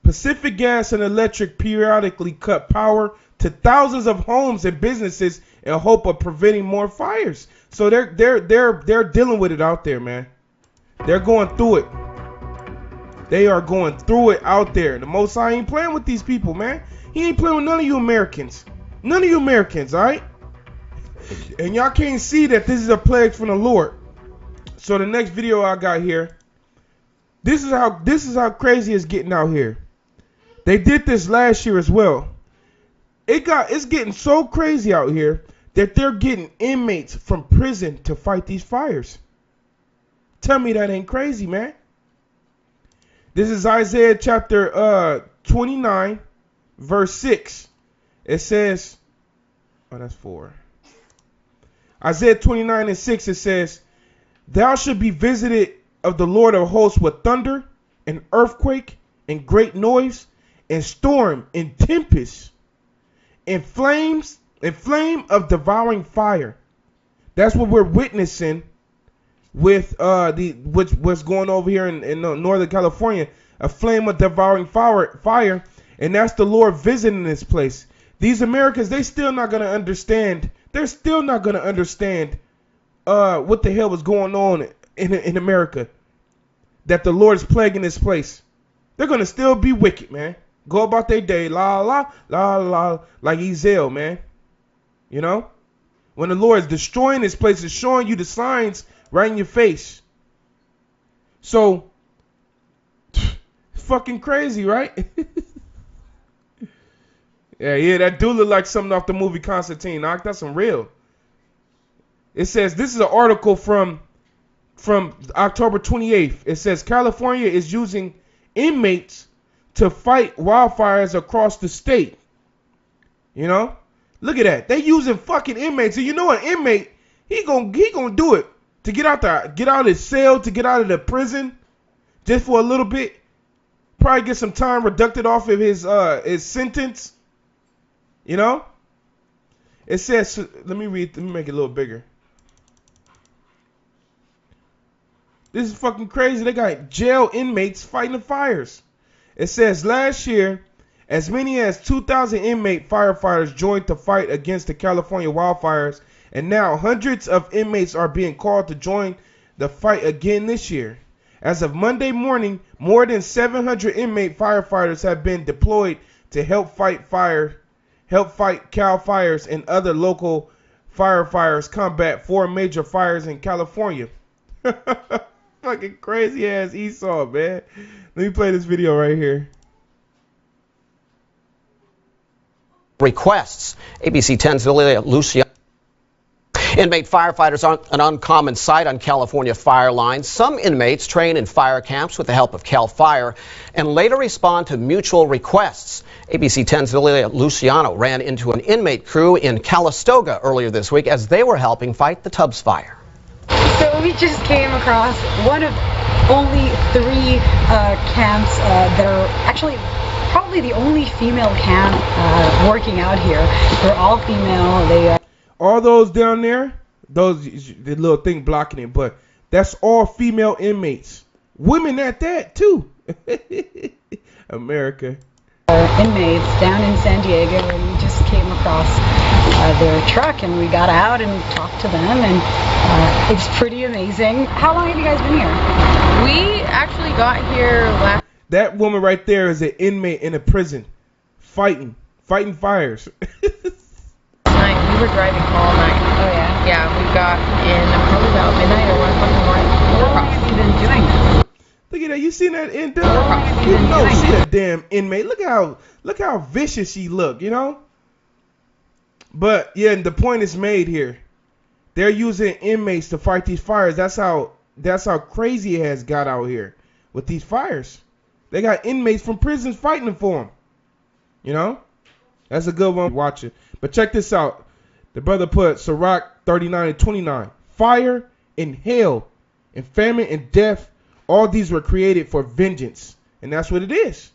Pacific Gas and Electric periodically cut power to thousands of homes and businesses in hope of preventing more fires. So they're dealing with it out there, man. They're going through it. They are going through it out there. The Most High ain't playing with these people, man. He ain't playing with none of you Americans. None of you Americans, all right? And y'all can't see that this is a plague from the Lord. So the next video I got here, this is how crazy it's getting out here. They did this last year as well. It's getting so crazy out here that they're getting inmates from prison to fight these fires. Tell me that ain't crazy, man. This is Isaiah chapter 29, verse 6. It says, oh, that's 4. Isaiah 29 and 6, it says, thou shalt be visited of the Lord of hosts with thunder, and earthquake, and great noise, and storm, and tempest, and flame of devouring fire. That's what we're witnessing with what's going over here in Northern California, a flame of devouring fire, and that's the Lord visiting this place. These Americans, they still not gonna understand. They're still not gonna understand what the hell was going on in America. That the Lord is plaguing this place. They're gonna still be wicked, man. Go about their day, la la la la, like Ezel, man. You know, when the Lord is destroying this place, is showing you the signs right in your face. So, fucking crazy, right? yeah, that do look like something off the movie Constantine. That's some real. It says, this is an article from October 28th. It says, California is using inmates to fight wildfires across the state. You know? Look at that. They using fucking inmates. And you know an inmate, he gonna do it to get out of his cell, to get out of the prison just for a little bit. Probably get some time reducted off of his sentence. You know? It says, let me make it a little bigger. This is fucking crazy. They got jail inmates fighting the fires. It says last year, as many as 2,000 inmate firefighters joined to fight against the California wildfires, and now hundreds of inmates are being called to join the fight again this year. As of Monday morning, more than 700 inmate firefighters have been deployed to help fight Cal fires and other local firefighters combat 4 major fires in California. Fucking crazy ass Esau, man. Let me play this video right here. Requests. ABC 10's Lucia. Inmate firefighters aren't an uncommon sight on California fire lines. Some inmates train in fire camps with the help of Cal Fire and later respond to mutual requests. ABC 10's Luciano ran into an inmate crew in Calistoga earlier this week as they were helping fight the Tubbs fire. So we just came across one of only 3 camps that are actually probably the only female camp working out here. They're all female. All those down there, the little thing blocking it, but that's all female inmates. Women at that too. America. Inmates down in San Diego, and we just came across their truck and we got out and talked to them, and it's pretty amazing. How long have you guys been here? We actually got here last. That woman right there is an inmate in a prison fighting fighting fires. Night. We were driving all night. Oh yeah? Yeah, we got in probably about midnight or 1 o'clock in the morning. How long have you been doing this? Look at that. You seen that in How long have you You been know doing she this? a damn inmate. Look how vicious she look, you know? But yeah, and the point is made here. They're using inmates to fight these fires. That's how crazy it has got out here with these fires. They got inmates from prisons fighting for them. You know? That's a good one. Watch it. But check this out. The brother put Sirach 39 and 29. Fire and hail and famine and death, all these were created for vengeance. And that's what it is.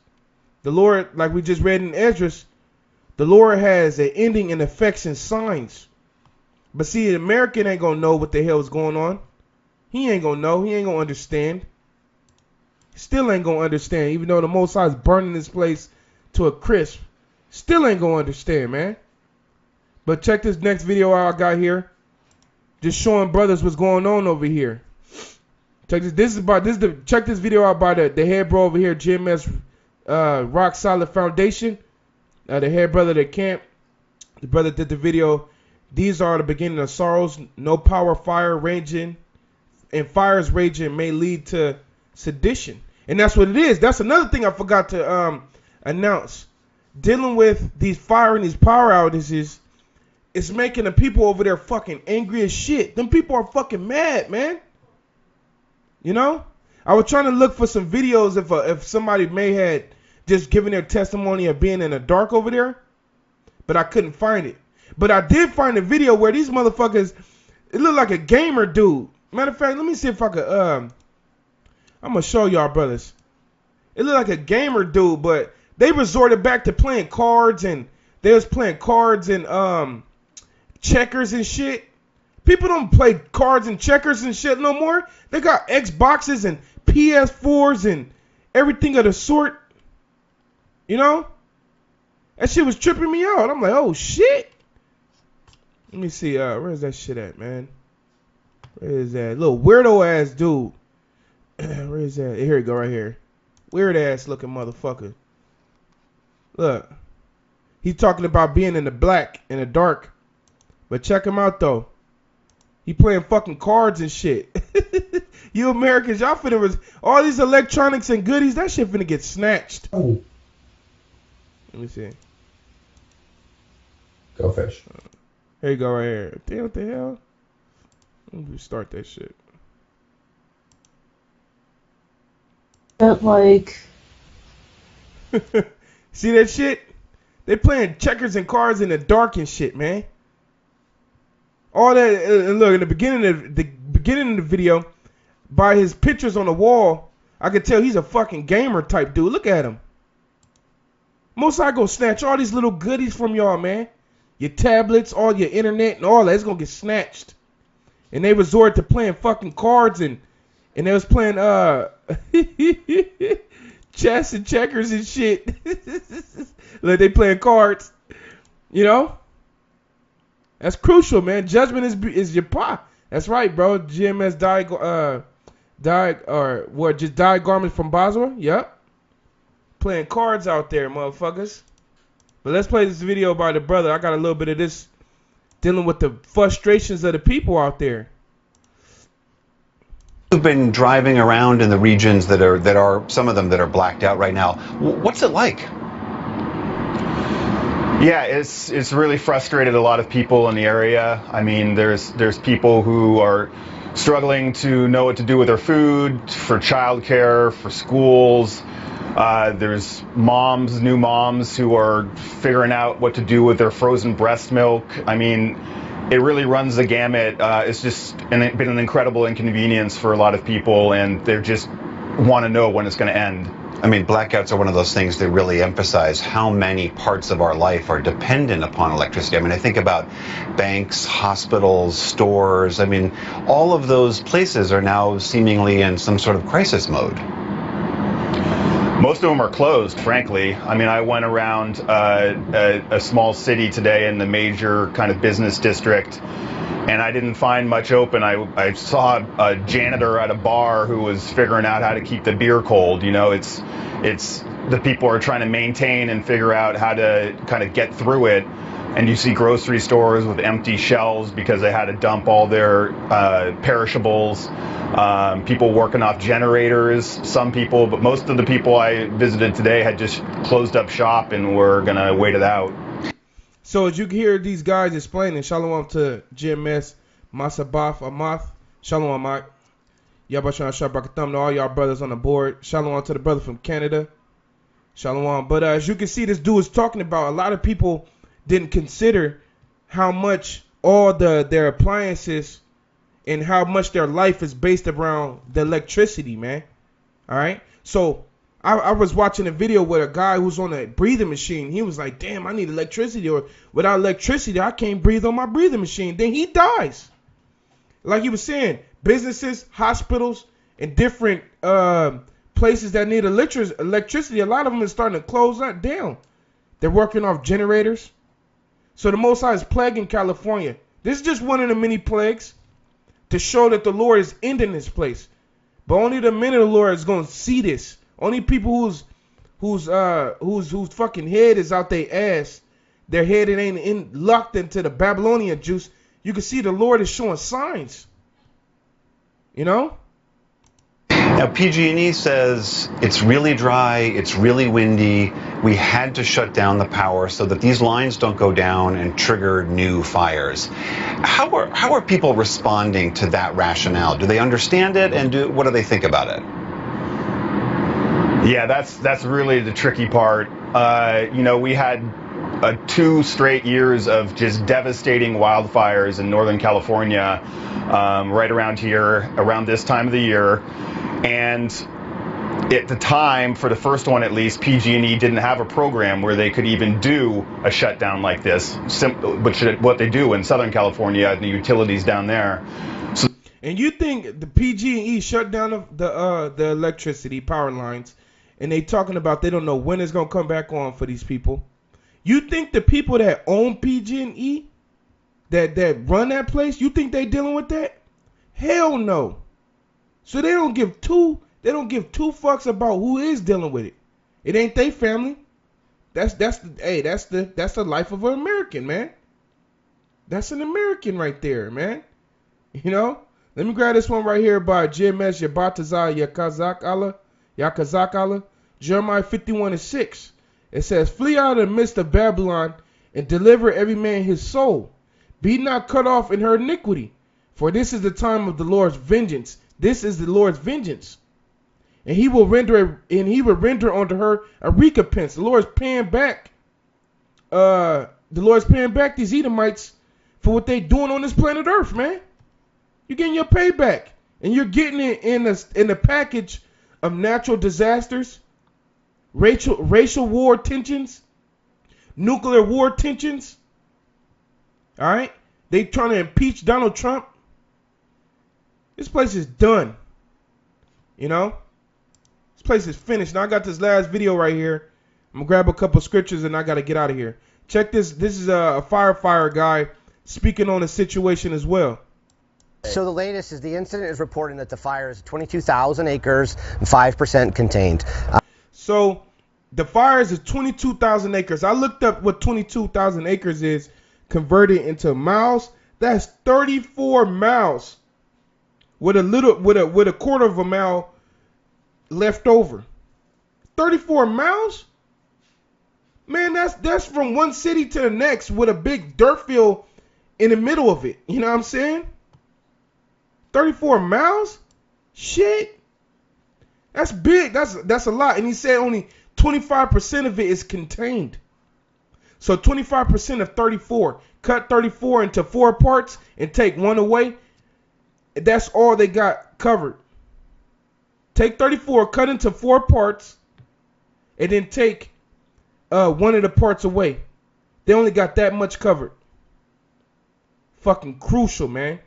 The Lord, like we just read in Esdras, the Lord has an ending and effects and signs. But see, the American ain't going to know what the hell is going on. He ain't going to know. He ain't going to understand. Still ain't going to understand. Even though the Most High is burning this place to a crisp. Still ain't going to understand, man. But check this next video I got here. Just showing brothers what's going on over here. Check this. Check this video out by the head bro over here, GMS Rock Solid Foundation. The head brother of the camp. The brother did the video. These are the beginning of sorrows. No power, fire raging, and fires raging may lead to sedition. And that's what it is. That's another thing I forgot to announce. Dealing with these fire and these power outages, it's making the people over there fucking angry as shit. Them people are fucking mad, man. You know? I was trying to look for some videos if somebody may had just given their testimony of being in the dark over there, but I couldn't find it. But I did find a video where these motherfuckers, it looked like a gamer dude. Matter of fact, let me see if I could, I'm going to show y'all brothers. It looked like a gamer dude, but they resorted back to playing cards, and they was playing cards and checkers and shit. People don't play cards and checkers and shit no more. They got Xboxes and PS4s and everything of the sort. You know? That shit was tripping me out. I'm like, oh shit. Let me see, where's that shit at, man? Where is that? Little weirdo ass dude. Where is that? Here we go, right here. Weird ass looking motherfucker. Look. He's talking about being in the black, in the dark. But check him out though. He playing fucking cards and shit. You Americans, y'all finna all these electronics and goodies, that shit finna get snatched. Oh. Let me see. Go fish. Here you go right here. Damn, what the hell? Let me start that shit. But like, see that shit? They playing checkers and cards in the dark and shit, man. All that. And look, in the beginning of the video, by his pictures on the wall, I could tell he's a fucking gamer type dude. Look at him. Most I go snatch all these little goodies from y'all, man. Your tablets, all your internet, and all that. It's gonna get snatched. And they resort to playing fucking cards and they was playing chess and checkers and shit. Like they playing cards. You know? That's crucial, man. Judgment is your pa. That's right, bro. GMS died garments from Basra. Yep. Playing cards out there, motherfuckers. But let's play this video by the brother. I got a little bit of this dealing with the frustrations of the people out there. You've been driving around in the regions that are some of them that are blacked out right now. What's it like? Yeah, it's really frustrated a lot of people in the area. I mean, there's people who are struggling to know what to do with their food, for childcare, for schools. There's new moms who are figuring out what to do with their frozen breast milk. I mean, it really runs the gamut. It's just been an incredible inconvenience for a lot of people, and they just want to know when it's going to end. I mean, blackouts are one of those things that really emphasize how many parts of our life are dependent upon electricity. I mean, I think about banks, hospitals, stores. I mean, all of those places are now seemingly in some sort of crisis mode. Most of them are closed, frankly. I mean, I went around a small city today in the major kind of business district, and I didn't find much open. I saw a janitor at a bar who was figuring out how to keep the beer cold. You know, it's the people are trying to maintain and figure out how to kind of get through it. And you see grocery stores with empty shelves because they had to dump all their perishables. People working off generators, some people, but most of the people I visited today had just closed up shop and were going to wait it out. So as you can hear these guys explaining, shalom to GMS, Masabaf, Amath, shalom, Mike. Yabashana Shabakatham to all y'all brothers on the board. Shalom to the brother from Canada. Shalom. But as you can see, this dude is talking about a lot of people didn't consider how much all their appliances and how much their life is based around the electricity, man. All right. So I was watching a video with a guy who's on a breathing machine. He was like, damn, I need electricity, or without electricity, I can't breathe on my breathing machine. Then he dies. Like he was saying, businesses, hospitals, and different places that need electricity, a lot of them are starting to close that down. They're working off generators. So the Most High is plaguing California. This is just one of the many plagues to show that the Lord is ending this place. But only the men of the Lord is going to see this. Only people whose fucking head is out their ass, their head it ain't locked into the Babylonian juice. You can see the Lord is showing signs. You know? Now, PG&E says it's really dry, it's really windy. We had to shut down the power so that these lines don't go down and trigger new fires. How are people responding to that rationale? Do they understand it, and what do they think about it? Yeah, that's really the tricky part. We had 2 straight years of just devastating wildfires in Northern California, right around here, around this time of the year. And at the time, for the first one at least, PG&E didn't have a program where they could even do a shutdown like this, which is what they do in Southern California and the utilities down there. So, and you think the PG&E shut down the electricity power lines, and they talking about they don't know when it's going to come back on for these people. You think the people that own PG&E, that run that place, you think they dealing with that? Hell no. So they don't give two fucks about who is dealing with it. It ain't their family. That's the life of an American, man. That's an American right there, man. You know? Let me grab this one right here by GMS Yabatazah Yakazak Allah. Jeremiah 51:6. It says, flee out of the midst of Babylon and deliver every man his soul. Be not cut off in her iniquity, for this is the time of the Lord's vengeance. This is the Lord's vengeance. And he will render unto her a recompense. The Lord's paying back these Edomites for what they doing on this planet Earth, man. You're getting your payback. And you're getting it in a package of natural disasters, racial war tensions, nuclear war tensions. All right? They trying to impeach Donald Trump. This place is done. You know? This place is finished. Now I got this last video right here. I'm going to grab a couple scriptures and I got to get out of here. Check this. This is a firefighter guy speaking on the situation as well. So the latest is the incident is reporting that the fire is 22,000 acres and 5% contained. So the fire is 22,000 acres. I looked up what 22,000 acres is converted into miles. That's 34 miles. With a quarter of a mile left over. 34 miles? Man, that's from one city to the next with a big dirt field in the middle of it. You know what I'm saying? 34 miles? Shit. That's big. That's a lot. And he said only 25% of it is contained. So 25% of 34. Cut 34 into 4 parts and take 1 away. That's all they got covered. Take 34, cut into 4 parts, and then take 1 of the parts away. They only got that much covered. Fucking crucial, man.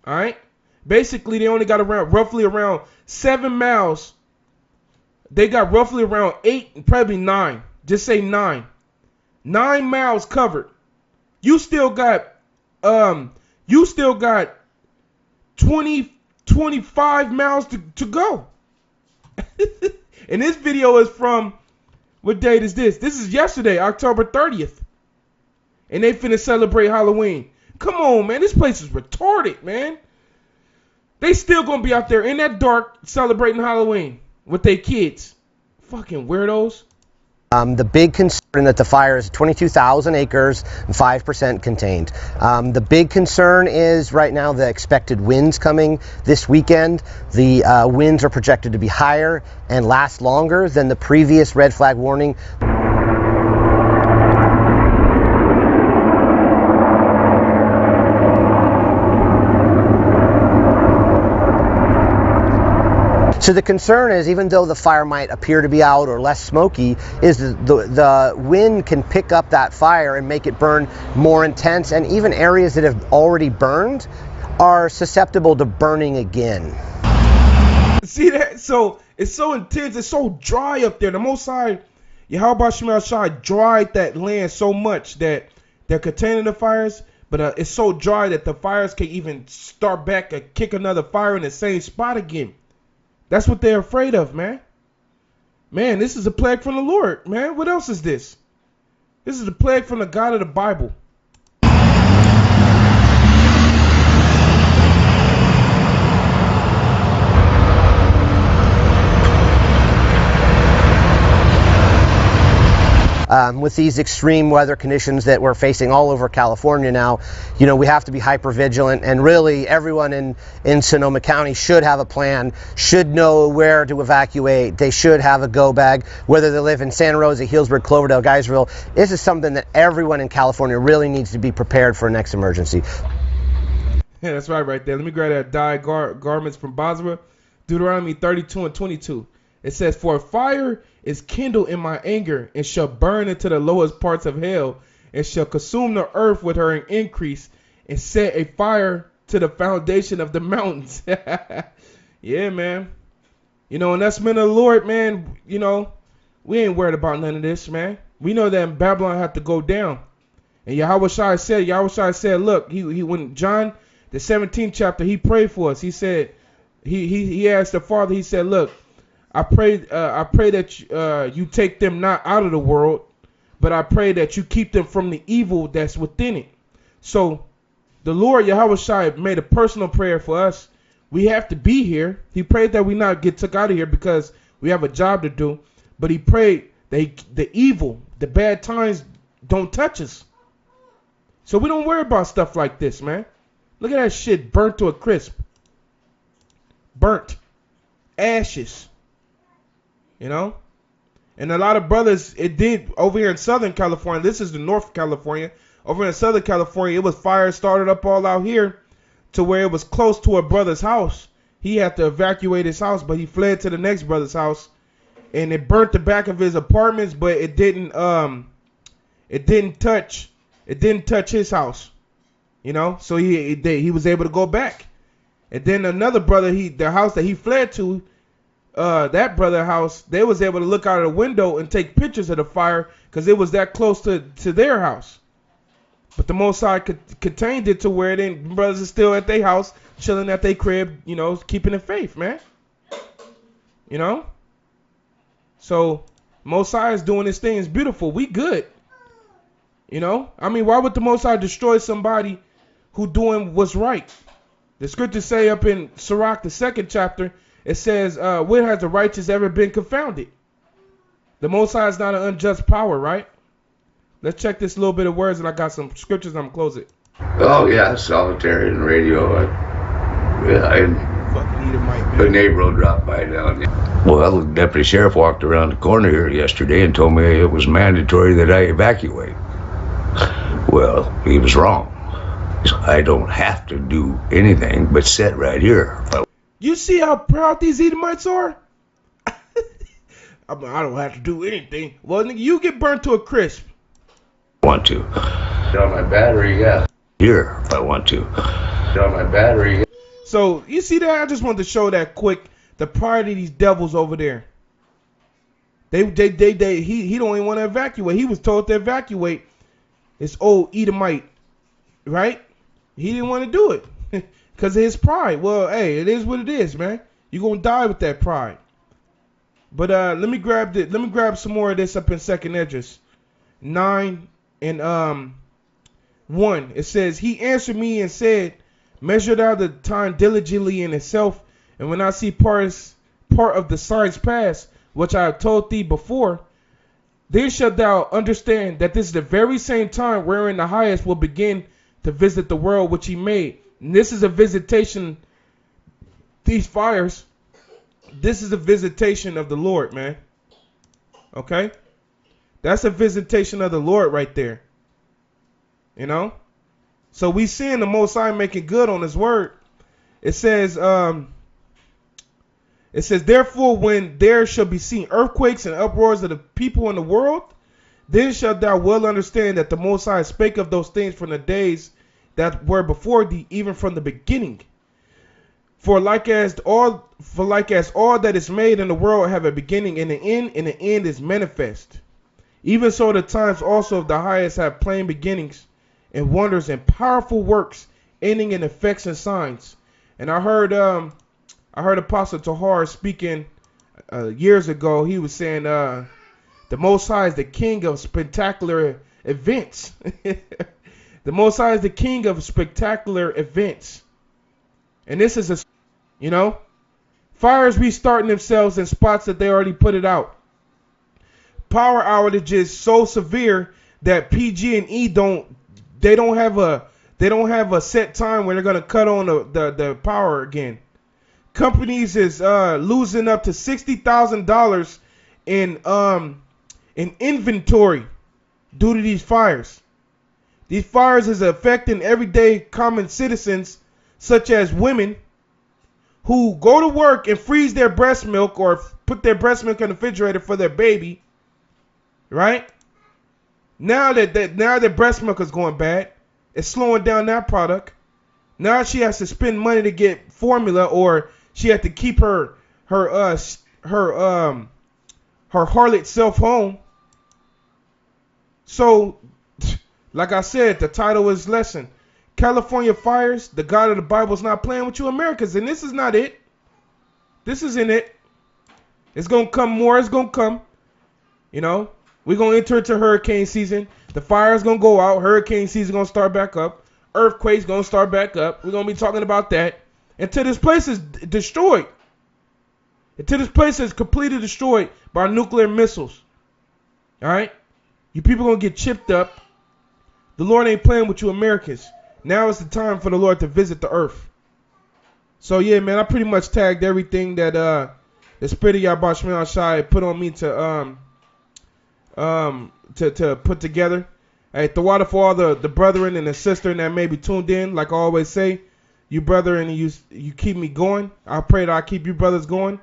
All right? Basically, they only got roughly around 7 miles. They got roughly around 8, probably 9. Just say 9. 9 miles covered. You still got 25 miles to go. And this video is from, what date is this? This is yesterday, October 30th. And they finna celebrate Halloween. Come on, man. This place is retarded, man. They still gonna be out there in that dark celebrating Halloween with their kids. Fucking weirdos. The big concern that the fire is 22,000 acres and 5% contained. The big concern is right now the expected winds coming this weekend. The winds are projected to be higher and last longer than the previous red flag warning. So the concern is, even though the fire might appear to be out or less smoky, is the wind can pick up that fire and make it burn more intense, and even areas that have already burned are susceptible to burning again. See that? So it's so intense, it's so dry up there. The Most High, yahawah dried that land so much that they're containing the fires, but it's so dry that the fires can even start back and kick another fire in the same spot again. That's what they're afraid of, man. Man, this is a plague from the Lord, man. What else is this? This is a plague from the God of the Bible. With these extreme weather conditions that we're facing all over California now, you know, we have to be hyper vigilant, and really everyone in Sonoma County should have a plan, should know where to evacuate. They should have a go bag, whether they live in Santa Rosa, Healdsburg, Cloverdale, Geisville. This is something that everyone in California really needs to be prepared for next emergency. Yeah, that's right there. Let me grab that dyed garments from Basra, Deuteronomy 32:22. It says, "For a fire is kindled in my anger, and shall burn into the lowest parts of hell, and shall consume the earth with her increase, and set a fire to the foundation of the mountains." Yeah, man. You know, and that's men of the Lord, man. You know, we ain't worried about none of this, man. We know that Babylon had to go down. And Yahawashi said, look, he when John, the 17th chapter, he prayed for us. He said, he asked the Father, he said, look, I pray that you take them not out of the world, but I pray that you keep them from the evil that's within it. So the Lord Yahawashi made a personal prayer for us. We have to be here. He prayed that we not get took out of here because we have a job to do. But he prayed that the evil, the bad times don't touch us. So we don't worry about stuff like this, man. Look at that shit burnt to a crisp. Burnt. Ashes. You know? And a lot of brothers, it did over here in Southern California. This is the North California. Over in Southern California, it was fire started up all out here to where it was close to a brother's house. He had to evacuate his house, but he fled to the next brother's house. And it burnt the back of his apartments, but it didn't touch his house. You know? So he was able to go back. And then another brother, the house that he fled to, that brother house, they was able to look out of the window and take pictures of the fire because it was that close to their house. But the Most High contained it to where brothers are still at their house, chilling at their crib, you know, keeping the faith, man. You know? So, Most High is doing his thing. It's beautiful. We good. You know? I mean, why would the Most High destroy somebody who doing what's right? The scriptures say up in Sirach, the 2nd chapter, it says, when has the righteous ever been confounded? The Most High is not an unjust power, right? Let's check this little bit of words, and I got some scriptures. I'm going to close it. Oh, yeah, solitary and radio. The neighbor dropped by down there. Well, the deputy sheriff walked around the corner here yesterday and told me it was mandatory that I evacuate. Well, he was wrong. I don't have to do anything but sit right here. You see how proud these Edomites are? I don't have to do anything. Well, nigga, you get burnt to a crisp. Want to. On my battery, yeah. Here, if I want to. On my battery, yeah. So, you see that? I just wanted to show that quick. The pride of these devils over there. He don't even want to evacuate. He was told to evacuate. This old Edomite, right? He didn't want to do it because of his pride. Well, hey, it is what it is, man. You're going to die with that pride. But let me grab some more of this up in Second Esdras 9 and 1. It says, he answered me and said, measure thou the time diligently in itself, and when I see part of the signs pass, which I have told thee before, then shalt thou understand that this is the very same time wherein the highest will begin to visit the world which he made. And this is a visitation, these fires, this is a visitation of the Lord, man. Okay? That's a visitation of the Lord right there. You know? So we seeing the Most High making good on his word. It says, therefore, when there shall be seen earthquakes and uproars of the people in the world, then shalt thou well understand that the Most High spake of those things from the days that were before thee, even from the beginning. For like as all that is made in the world have a beginning and an end, and the end is manifest. Even so the times also of the highest have plain beginnings, and wonders and powerful works, ending in effects and signs. And I heard Apostle Tahar speaking years ago. He was saying the Most High is the king of spectacular events. The Most High is the king of spectacular events. And this is fires restarting themselves in spots that they already put it out. Power outages so severe that PG&E don't have a set time when they're gonna cut on the power again. Companies is losing up to $60,000 in inventory due to these fires. These fires is affecting everyday common citizens, such as women who go to work and freeze their breast milk or put their breast milk in the refrigerator for their baby. Right? Now that breast milk is going bad, it's slowing down that product. Now she has to spend money to get formula, or she has to keep her harlot self home. So, like I said, the title is lesson. California fires, the God of the Bible is not playing with you Americans, and this is not it. This isn't it. It's gonna come more. It's gonna come. We're gonna enter into hurricane season. The fire's gonna go out. Hurricane season gonna start back up. Earthquakes gonna start back up. We're gonna be talking about that until this place is destroyed. Until this place is completely destroyed by nuclear missiles. All right, you people gonna get chipped up. The Lord ain't playing with you Americans. Now is the time for the Lord to visit the earth. So yeah, man, I pretty much tagged everything that the Spirit of Yahawah put on me to put together. Hey, the water for all the brethren and the sister that may be tuned in. Like I always say, you brother and you keep me going. I pray that I keep you brothers going.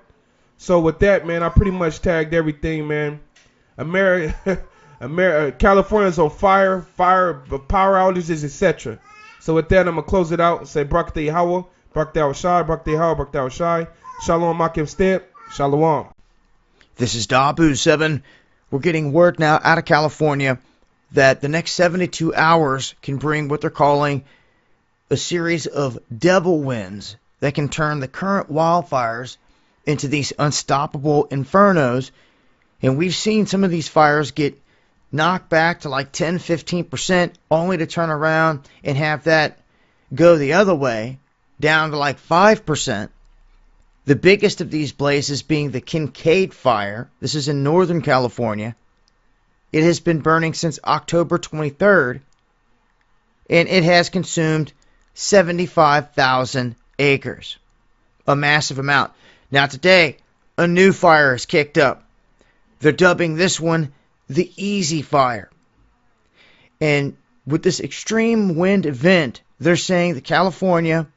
So with that, man, I pretty much tagged everything, man. California's on fire, power outages, etc. So with that, I'm going to close it out and say, barak the yahawah, barak the yahawashi, barak the yahawah, barak the yahawashi. Shalom, makim step. Shalom. This is Dabu7. We're getting word now out of California that the next 72 hours can bring what they're calling a series of devil winds that can turn the current wildfires into these unstoppable infernos. And we've seen some of these fires get knocked back to like 10-15%, only to turn around and have that go the other way, down to like 5%. The biggest of these blazes being the Kincaid fire. This is in Northern California. It has been burning since October 23rd, and it has consumed 75,000 acres. A massive amount. Now today, a new fire is kicked up. They're dubbing this one the Easy Fire. And with this extreme wind event, they're saying that California,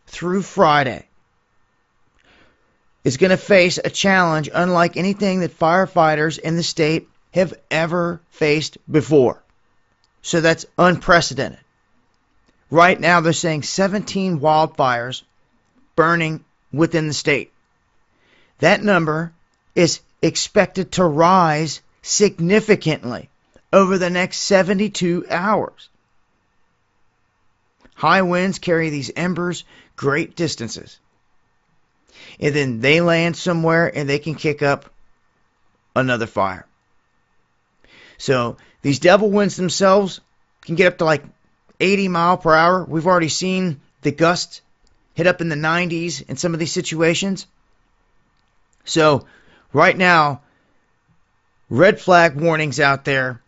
through Friday, is going to face a challenge unlike anything that firefighters in the state have ever faced before. So that's unprecedented. Right now they're saying 17 wildfires burning within the state. That number is expected to rise significantly over the next 72 hours. High winds carry these embers great distances. And then they land somewhere and they can kick up another fire. So these devil winds themselves can get up to like 80 mile per hour. We've already seen the gusts hit up in the 90s in some of these situations. So right now, red flag warnings out there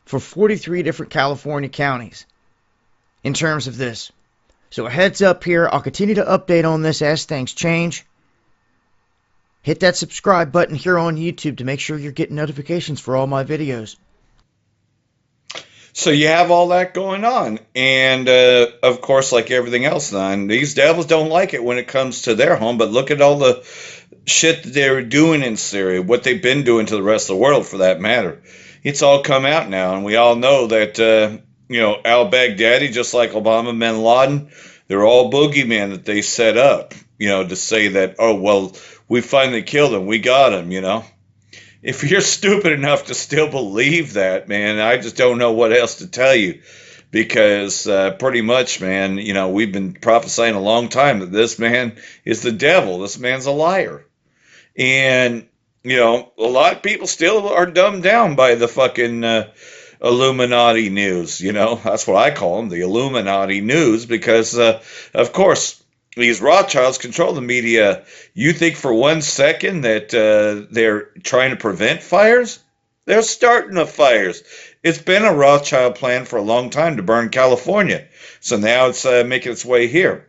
for 43 different California counties in terms of this. So a heads up here. I'll continue to update on this as things change. Hit that subscribe button here on YouTube to make sure you're getting notifications for all my videos. So you have all that going on. And, of course, like everything else, these devils don't like it when it comes to their home. But look at all the shit that they're doing in Syria, what they've been doing to the rest of the world, for that matter. It's all come out now. And we all know that, al-Baghdadi, just like Obama, bin Laden, they're all boogeymen that they set up, to say that, oh, well, we finally killed him. We got him, If you're stupid enough to still believe that, man, I just don't know what else to tell you. Because pretty much, man, we've been prophesying a long time that this man is the devil. This man's a liar. And, a lot of people still are dumbed down by the fucking Illuminati news. That's what I call them, the Illuminati news. Because, of course, these Rothschilds control the media. You think for 1 second that they're trying to prevent fires? They're starting the fires. It's been a Rothschild plan for a long time to burn California. So now it's making its way here.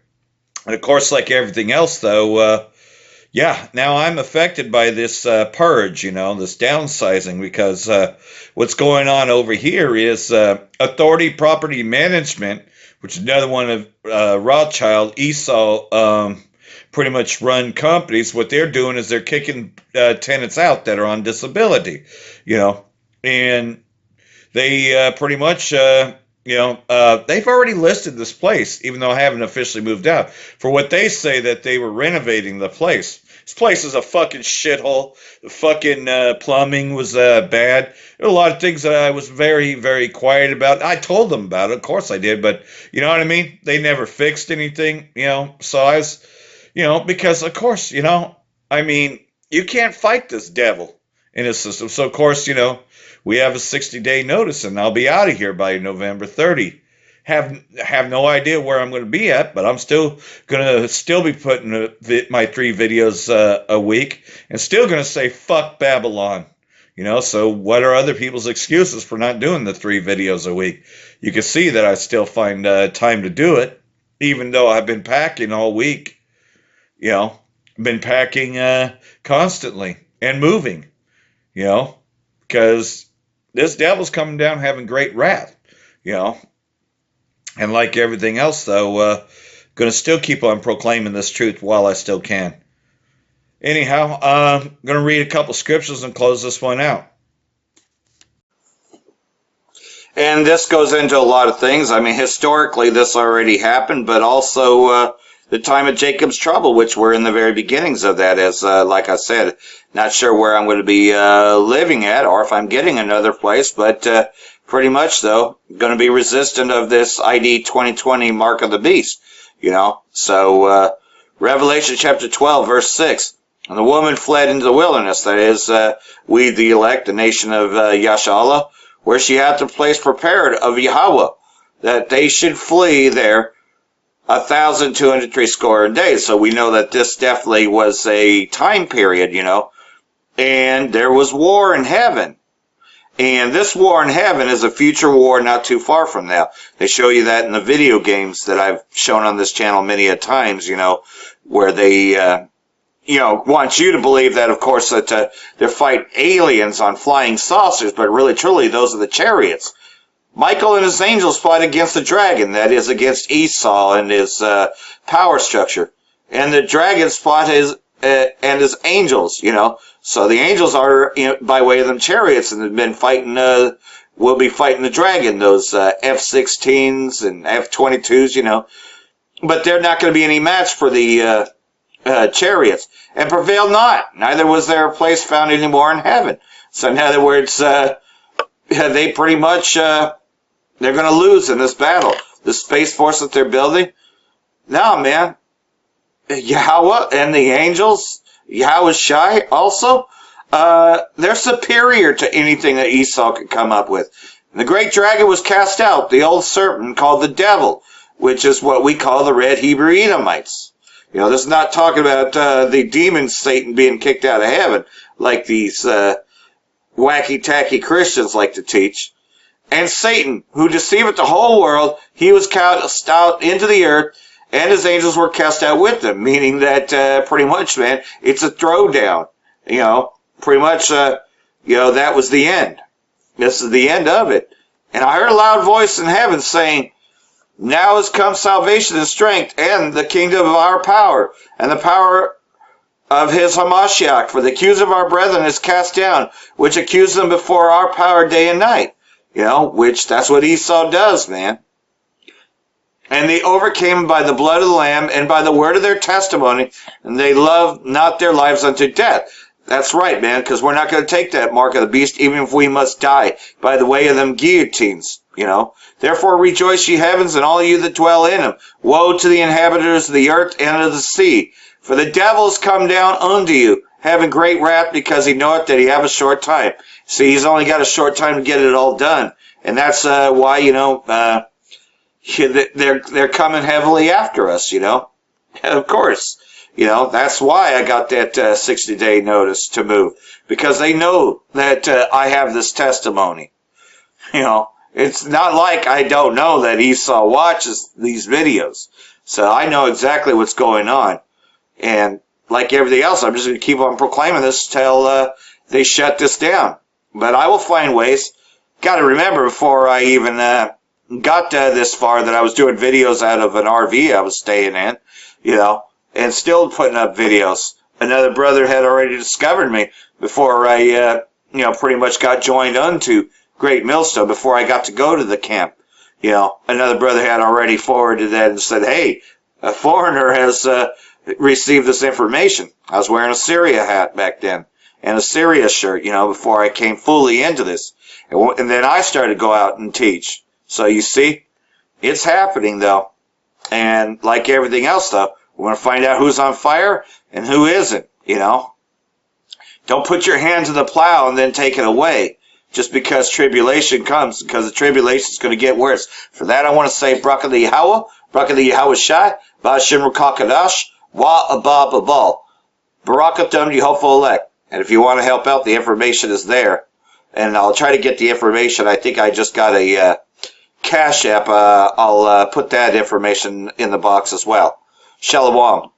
And of course, like everything else, though, now I'm affected by this purge, this downsizing, because what's going on over here is Authority Property Management, which is another one of Rothschild, Esau, pretty much run companies. What they're doing is they're kicking tenants out that are on disability, and they pretty much, they've already listed this place, even though I haven't officially moved out, for what they say that they were renovating the place. This place is a fucking shithole. The fucking plumbing was bad. There were a lot of things that I was very, very quiet about. I told them about it, of course I did, but you know what I mean? They never fixed anything, so I was, because of course, you can't fight this devil in his system. So of course, we have a 60-day notice, and I'll be out of here by November 30. Have no idea where I'm going to be at, but I'm still going to be putting my 3 videos a week, and still going to say fuck Babylon. So what are other people's excuses for not doing the 3 videos a week? You can see that I still find time to do it, even though I've been packing all week. Been packing constantly and moving. Because this devil's coming down having great wrath. And like everything else, though, going to still keep on proclaiming this truth while I still can. Anyhow, I'm going to read a couple scriptures and close this one out. And this goes into a lot of things. Historically, this already happened, but also the time of Jacob's trouble, which we're in the very beginnings of that, as like I said, not sure where I'm going to be living at or if I'm getting another place, but pretty much, though, going to be resistant of this ID 2020 mark of the beast, So, Revelation chapter 12, verse 6. And the woman fled into the wilderness, that is, we the elect, the nation of Yashala, where she hath a place prepared of Yahawah, that they should flee there 1,260 days. So we know that this definitely was a time period, And there was war in heaven. And this war in heaven is a future war not too far from now. They show you that in the video games that I've shown on this channel many a times, where they, want you to believe that, of course, that they're fighting aliens on flying saucers, but really, truly, those are the chariots. Michael and his angels fight against the dragon, that is, against Esau and his power structure. And the dragons fought and his angels, So the angels are, by way of them chariots, and have been fighting, will be fighting the dragon, those F-16s and F-22s, But they're not going to be any match for the chariots. And prevailed not. Neither was there a place found anymore in heaven. So in other words, they pretty much, they're going to lose in this battle. The Space Force that they're building. No, man. Yahawah and the angels, yahawashi also. they're superior to anything that Esau could come up with. The great dragon was cast out, the old serpent called the devil, which is what we call the red Hebrew Edomites. You know, this is not talking about the demon Satan being kicked out of heaven, like these wacky-tacky Christians like to teach. And Satan, who deceiveth the whole world, he was cast out into the earth, and his angels were cast out with them, meaning that pretty much, man, it's a throwdown. You know, pretty much, you know, that was the end. This is the end of it. And I heard a loud voice in heaven saying, now has come salvation and strength, and the kingdom of our power, and the power of his Hamashiach. For the accuser of our brethren is cast down, which accused them before our power day and night. You know, which that's what Esau does, man. And they overcame by the blood of the Lamb and by the word of their testimony, and they loved not their lives unto death. That's right, man, because we're not going to take that mark of the beast, even if we must die by the way of them guillotines, you know. Therefore rejoice, ye heavens, and all you that dwell in them. Woe to the inhabitants of the earth and of the sea. For the devil is come down unto you, having great wrath, because he knoweth that he have a short time. See, he's only got a short time to get it all done. And that's why, you know, they're coming heavily after us, you know. Of course. You know, that's why I got that 60-day notice to move. Because they know that I have this testimony. You know, it's not like I don't know that Esau watches these videos. So I know exactly what's going on. And like everything else, I'm just going to keep on proclaiming this till they shut this down. But I will find ways. Got to remember, before I even got this far, that I was doing videos out of an RV I was staying in, you know, and still putting up videos. Another brother had already discovered me before I, you know, pretty much got joined onto Great Millstone, before I got to go to the camp. You know, another brother had already forwarded that and said, hey, a foreigner has received this information. I was wearing a Syria hat back then, and a Syria shirt, you know, before I came fully into this. And then I started to go out and teach. So you see, it's happening, though. And like everything else, though, we're going to find out who's on fire and who isn't, you know. Don't put your hand to the plow and then take it away just because tribulation comes, because the tribulation is going to get worse. For that, I want to say, Barak the Yahawah, Barak the yahawashi, bahasham quadash, wa abab abal. Barak atham, you hopeful elect. And if you want to help out, the information is there. And I'll try to get the information. I think I just got a Cash App. I'll put that information in the box as well. Shalom.